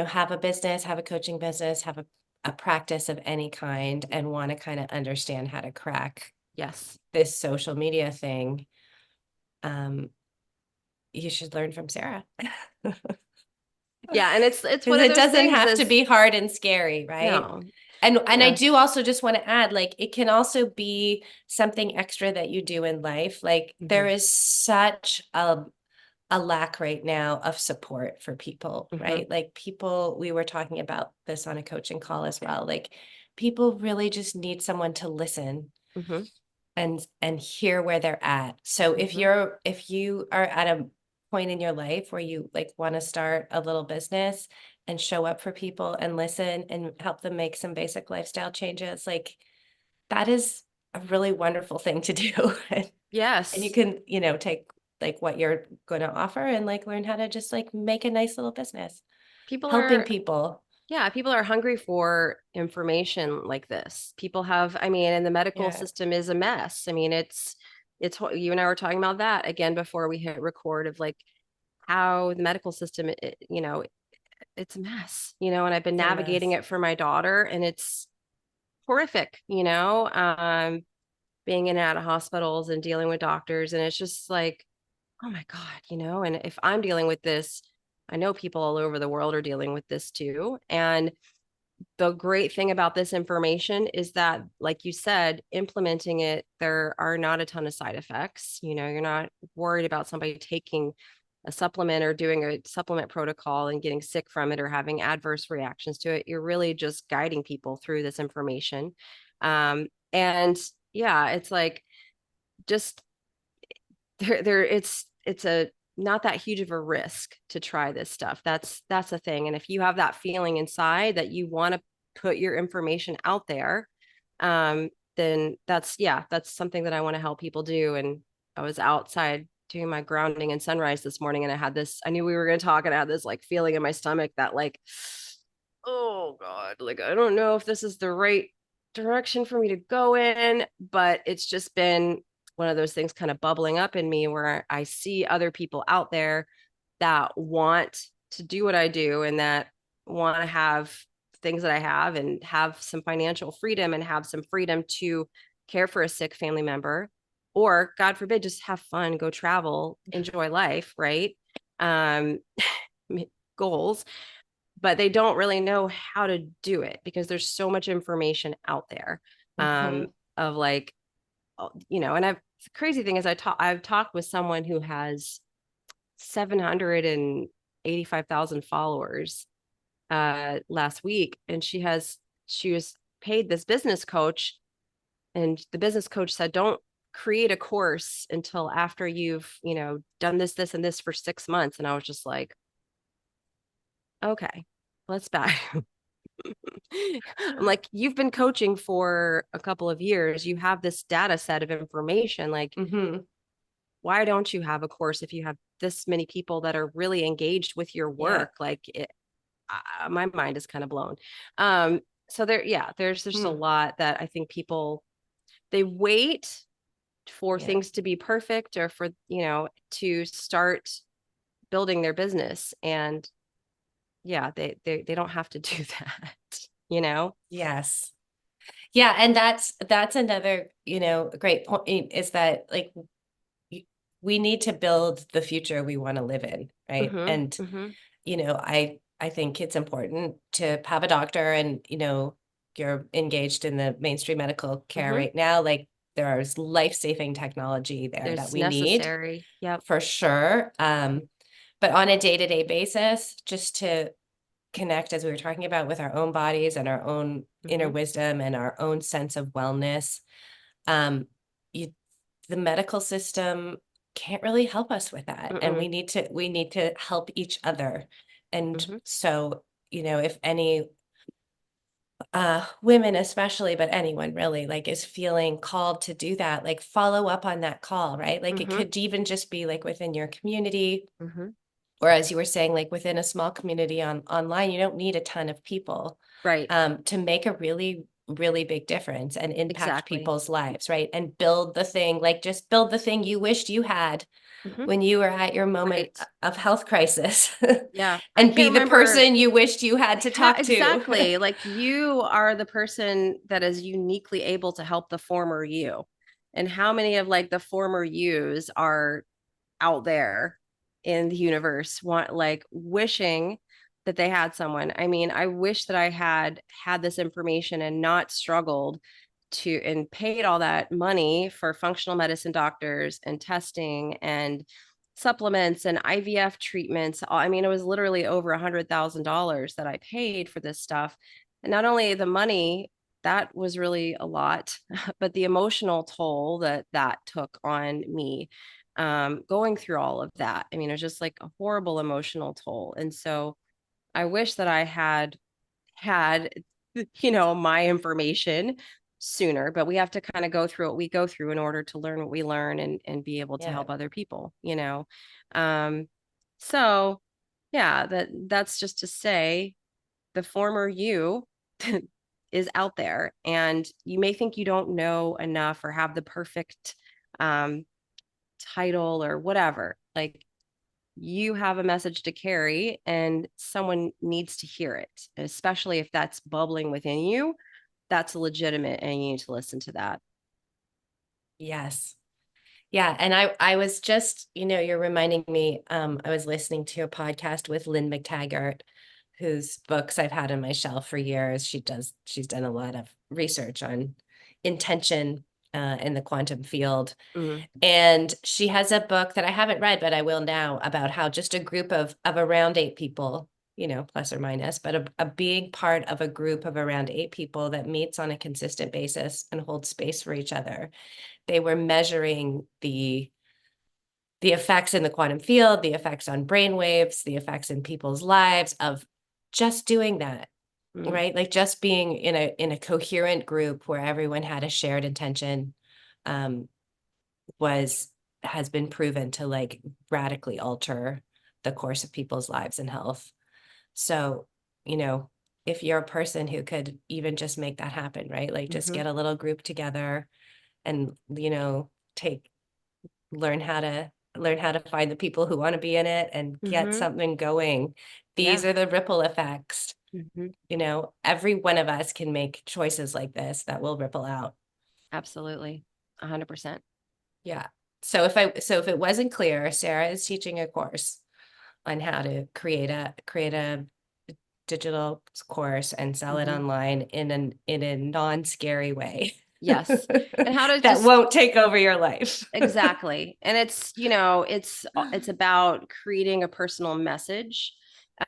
have a business, have a coaching business, have a practice of any kind, and want to kind of understand how to crack this social media thing, you should learn from Sarah. Yeah, and it's one of it those doesn't things have to be hard and scary, right? No. And I do also just want to add, like, it can also be something extra that you do in life. Like there is such a lack right now of support for people, right? Like people, we were talking about this on a coaching call as well. Like people really just need someone to listen and hear where they're at. So if you are at a point in your life where you like want to start a little business and show up for people and listen and help them make some basic lifestyle changes, like that is a really wonderful thing to do. Yes. And you can, you know, take like what you're going to offer and like learn how to just like make a nice little business. Helping people. Yeah, people are hungry for information like this. People have, I mean, and the medical system is a mess. I mean, it's you and I were talking about that again before we hit record, of like how the medical system, you know, it's a mess, you know, and I've been navigating it for my daughter, and it's horrific, you know, being in and out of hospitals and dealing with doctors. And it's just like, oh my God, you know, and if I'm dealing with this, I know people all over the world are dealing with this too. And the great thing about this information is that, like you said, implementing it, there are not a ton of side effects. You know, you're not worried about somebody taking a supplement or doing a supplement protocol and getting sick from it or having adverse reactions to it. You're really just guiding people through this information. And yeah, it's like just it's a not that huge of a risk to try this stuff. That's the thing. And if you have that feeling inside that you want to put your information out there, then that's something that I want to help people do. And I was outside doing my grounding and sunrise this morning, and I knew we were going to talk, and I had this like feeling in my stomach that like, oh God, like, I don't know if this is the right direction for me to go in, but it's just been one of those things kind of bubbling up in me where I see other people out there that want to do what I do and that want to have things that I have and have some financial freedom and have some freedom to care for a sick family member, or God forbid, just have fun, go travel, enjoy life, right? Goals, but they don't really know how to do it because there's so much information out there of like, you know, and the crazy thing is I've talked with someone who has 785,000 followers last week, and she was paid this business coach, and the business coach said, don't create a course until after you've, you know, done this and this for 6 months. And I was just like, okay, let's back. I'm like, you've been coaching for a couple of years. You have this data set of information. Like, why don't you have a course if you have this many people that are really engaged with your work? Like, my mind is kind of blown. So there's just a lot that I think people, they wait for things to be perfect or for, you know, to start building their business. And yeah, they don't have to do that, you know? Yes. Yeah. And that's another, great point is that like we need to build the future we want to live in. Right. And, Mm-hmm. I think it's important to have a doctor and, you're engaged in the mainstream medical care Mm-hmm. right now. Like there's life-saving technology there that It's we need necessary. Yep. for sure. But on a day-to-day basis, just to connect, as we were talking about, with our own bodies and our own inner Mm-hmm. wisdom and our own sense of wellness, um, you, the medical system can't really help us with that, and Mm-mm. we need to help each other. And Mm-hmm. so, if any women especially, but anyone really, like, is feeling called to do that, like, follow up on that call, right? Like it Mm-hmm. could even just be like within your community, Mm-hmm. or as you were saying, like within a small community online. You don't need a ton of people Right. to make a really, really big difference and impact Exactly. people's lives, right? And build the thing, like just build the thing you wished you had Mm-hmm. when you were at your moment Right. of health crisis. Yeah. I And can't be the remember. person you wished you had to Yeah, talk to. exactly. Like you are the person that is uniquely able to help the former you. And how many of like the former yous are out there in the universe want like wishing that they had someone. I mean, I wish that I had this information and not struggled to and paid all that money for functional medicine doctors and testing and supplements and IVF treatments. I mean, it was literally over $100,000 that I paid for this stuff. And not only the money, that was really a lot, but the emotional toll that took on me, going through all of that. I mean, it was just like a horrible emotional toll. And so I wish that I had, my information sooner, but we have to kind of go through what we go through in order to learn what we learn and be able to Yeah. help other people. Um, so yeah, that's just to say the former you is out there, and you may think you don't know enough or have the perfect um, title or whatever. Like you have a message to carry and someone needs to hear it, especially if that's bubbling within you. That's legitimate and you need to listen to that. Yes. Yeah. And I was just, you're reminding me, I was listening to a podcast with Lynn McTaggart, whose books I've had on my shelf for years. She's done a lot of research on intention in the quantum field. Mhm. And she has a book that I haven't read, but I will now, about how just a group of around 8 people, plus or minus, but a being part of a group of around 8 people that meets on a consistent basis and holds space for each other. They were measuring the effects in the quantum field, the effects on brain waves, the effects in people's lives of just doing that, Mhm. right? Like just being in a coherent group where everyone had a shared intention, um, has been proven to like radically alter the course of people's lives and health. So, if you're a person who could even just make that happen, right? Like just Mhm. get a little group together and, take learn how to find the people who want to be in it and get Mhm. something going. These Yeah. are the ripple effects. Mhm. Every one of us can make choices like this that will ripple out. Absolutely. 100%. Yeah. So if it wasn't clear, Sarah is teaching a course on how to create a digital course and sell it Mhm. online in a non-scary way. Yes. And how to That just won't take over your life. exactly. And it's about creating a personal message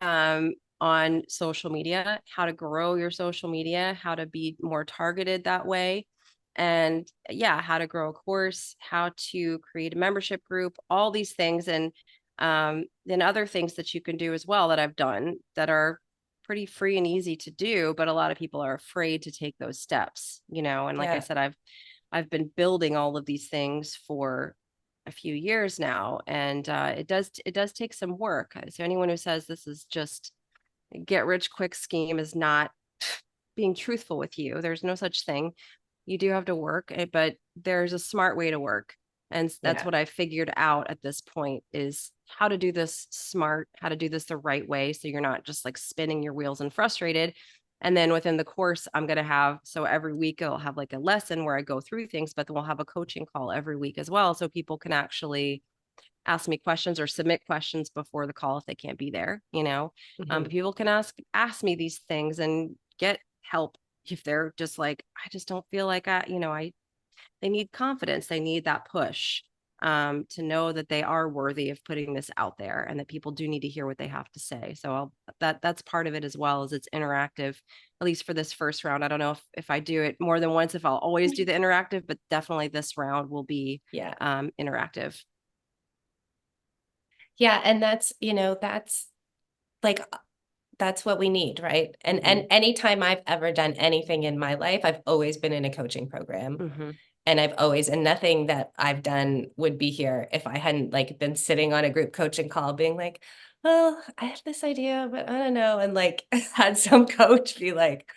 on social media, how to grow your social media, how to be more targeted that way. And yeah, how to grow a course, how to create a membership group, all these things. And then other things that you can do as well that I've done that are pretty free and easy to do, but a lot of people are afraid to take those steps. And like I Yeah. said, I've been building all of these things for a few years now, and it does take some work. So anyone who says this is just get rich quick scheme is not being truthful with you. There's no such thing. You do have to work, but there's a smart way to work, And that's what I figured out at this point, is how to do this smart, how to do this the right way. So you're not just like spinning your wheels and frustrated. And then within the course, I'm going to have, so every week I'll have like a lesson where I go through things, but then we'll have a coaching call every week as well. So people can actually ask me questions or submit questions before the call if they can't be there, but people can ask me these things and get help if they're just like, I just don't feel like they need confidence. They need that push to know that they are worthy of putting this out there and that people do need to hear what they have to say. So that's part of it as well, as it's interactive, at least for this first round. I don't know if I do it more than once, if I'll always do the interactive, but definitely this round will be interactive. Yeah. And that's like, that's what we need. Right. And anytime I've ever done anything in my life, I've always been in a coaching program. And and nothing that I've done would be here if I hadn't like been sitting on a group coaching call being like, well, I have this idea, but I don't know. And like had some coach be like,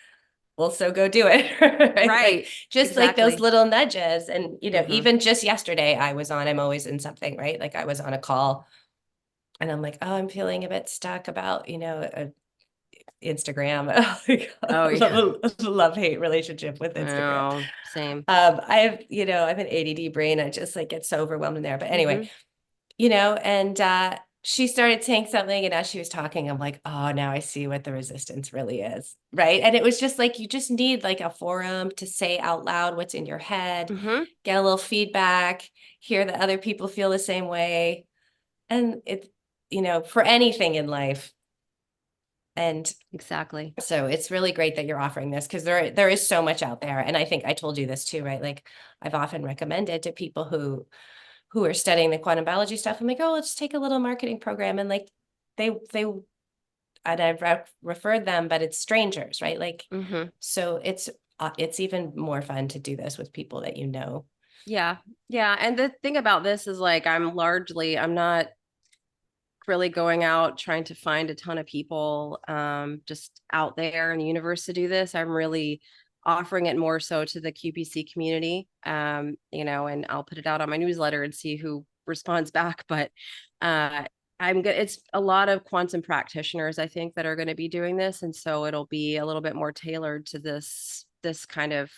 well, so go do it. Right. Like, just exactly. Like those little nudges. And, even just yesterday I'm always in something, right? Like I was on a call and I'm like, oh, I'm feeling a bit stuck about, Instagram. Love-hate relationship with Instagram. Oh, same. I have an ADD brain. I just like get so overwhelmed in there. But anyway, and she started saying something, and as she was talking, I'm like, oh, now I see what the resistance really is. Right. And it was just like, you just need like a forum to say out loud what's in your head, get a little feedback, hear that other people feel the same way. And it, for anything in life. And exactly. So it's really great that you're offering this, because there is so much out there. And I think I told you this too, right? Like I've often recommended to people who are studying the quantum biology stuff. I'm like, oh, let's take a little marketing program. And like and I've referred them, but it's strangers, right? Like, so it's even more fun to do this with people that you know. Yeah. Yeah. And the thing about this is like, I'm not really going out trying to find a ton of people just out there in the universe to do this. I'm really offering it more so to the QPC community, and I'll put it out on my newsletter and see who responds back. But it's a lot of quantum practitioners, I think, that are going to be doing this. And so it'll be a little bit more tailored to this kind of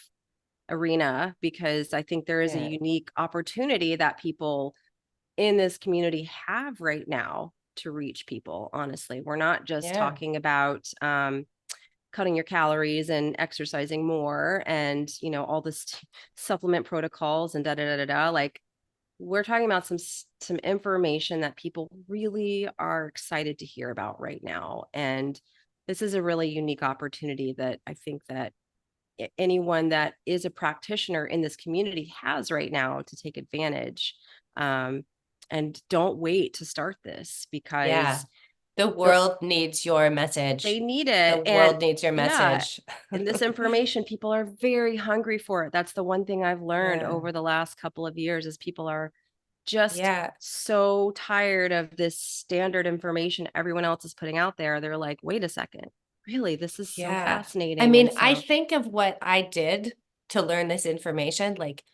arena, because I think there is a unique opportunity that people in this community have right now to reach people. Honestly, we're not just talking about cutting your calories and exercising more and all this supplement protocols and like, we're talking about some information that people really are excited to hear about right now. And this is a really unique opportunity that I think that anyone that is a practitioner in this community has right now to take advantage. And don't wait to start this, because the world needs your message. They need it. The world needs your message. And this information, people are very hungry for it. That's the one thing I've learned over the last couple of years, is people are just so tired of this standard information everyone else is putting out there. They're like, wait a second, really? This is so fascinating. I mean, I think of what I did to learn this information. Like,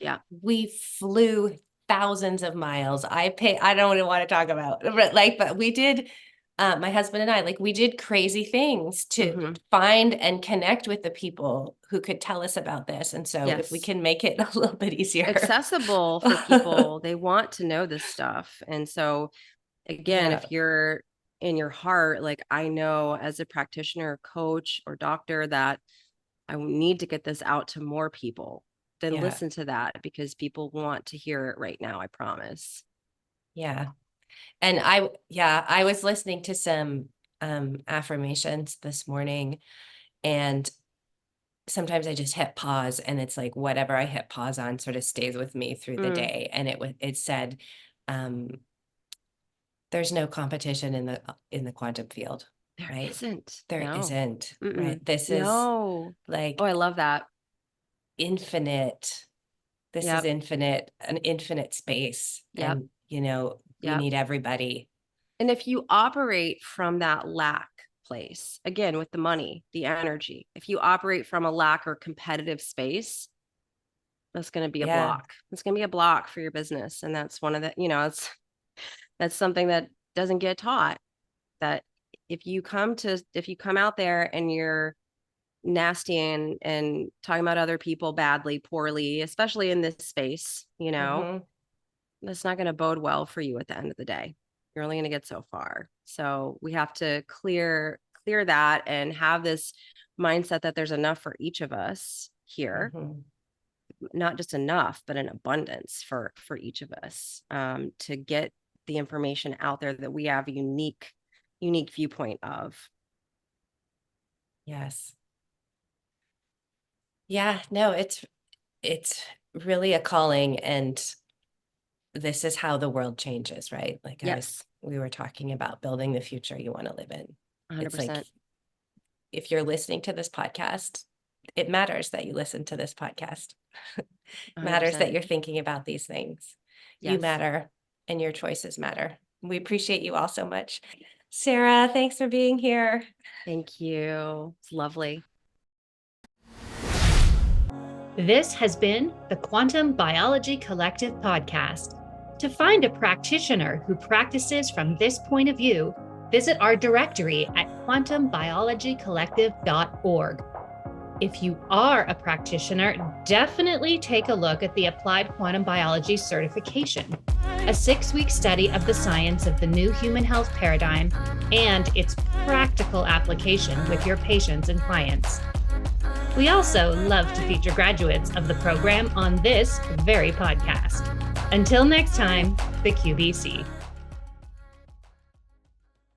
we flew thousands of miles. I don't even want to talk about, but we did, my husband and I, like, we did crazy things to find and connect with the people who could tell us about this. And so if we can make it a little bit easier, accessible for people, they want to know this stuff. And so again, if you're in your heart, like, I know as a practitioner, coach, or doctor, that I need to get this out to more people, then listen to that, because people want to hear it right now. I promise. Yeah. And I was listening to some affirmations this morning, and sometimes I just hit pause, and it's like whatever I hit pause on sort of stays with me through the day. And it said, there's no competition in the quantum field. There isn't. There isn't. Right. This is like, oh, I love that. Infinite. This is infinite, an infinite space. And we need everybody. And if you operate from that lack place, again, with the money, the energy, if you operate from a lack or competitive space, That's going to be a Yeah. block. It's going to be a block for your business. And that's one of the, that's something that doesn't get taught, that if you come out there and you're nasty and talking about other people badly, poorly, especially in this space, that's not going to bode well for you at the end of the day. You're only going to get so far. So we have to clear that and have this mindset that there's enough for each of us here. Not just enough, but an abundance for each of us, to get the information out there that we have a unique viewpoint of. Yes. Yeah, no, it's really a calling, and this is how the world changes, right? Like, yes, we were talking about building the future you want to live in. 100%. It's like, if you're listening to this podcast, it matters that you listen to this podcast. It matters that you're thinking about these things. Yes. You matter, and your choices matter. We appreciate you all so much. Sarah, thanks for being here. Thank you. It's lovely. This has been the Quantum Biology Collective podcast. To find a practitioner who practices from this point of view, visit our directory at quantumbiologycollective.org. If you are a practitioner, definitely take a look at the Applied Quantum Biology Certification, a 6-week study of the science of the new human health paradigm and its practical application with your patients and clients. We also love to feature graduates of the program on this very podcast. Until next time, the QBC.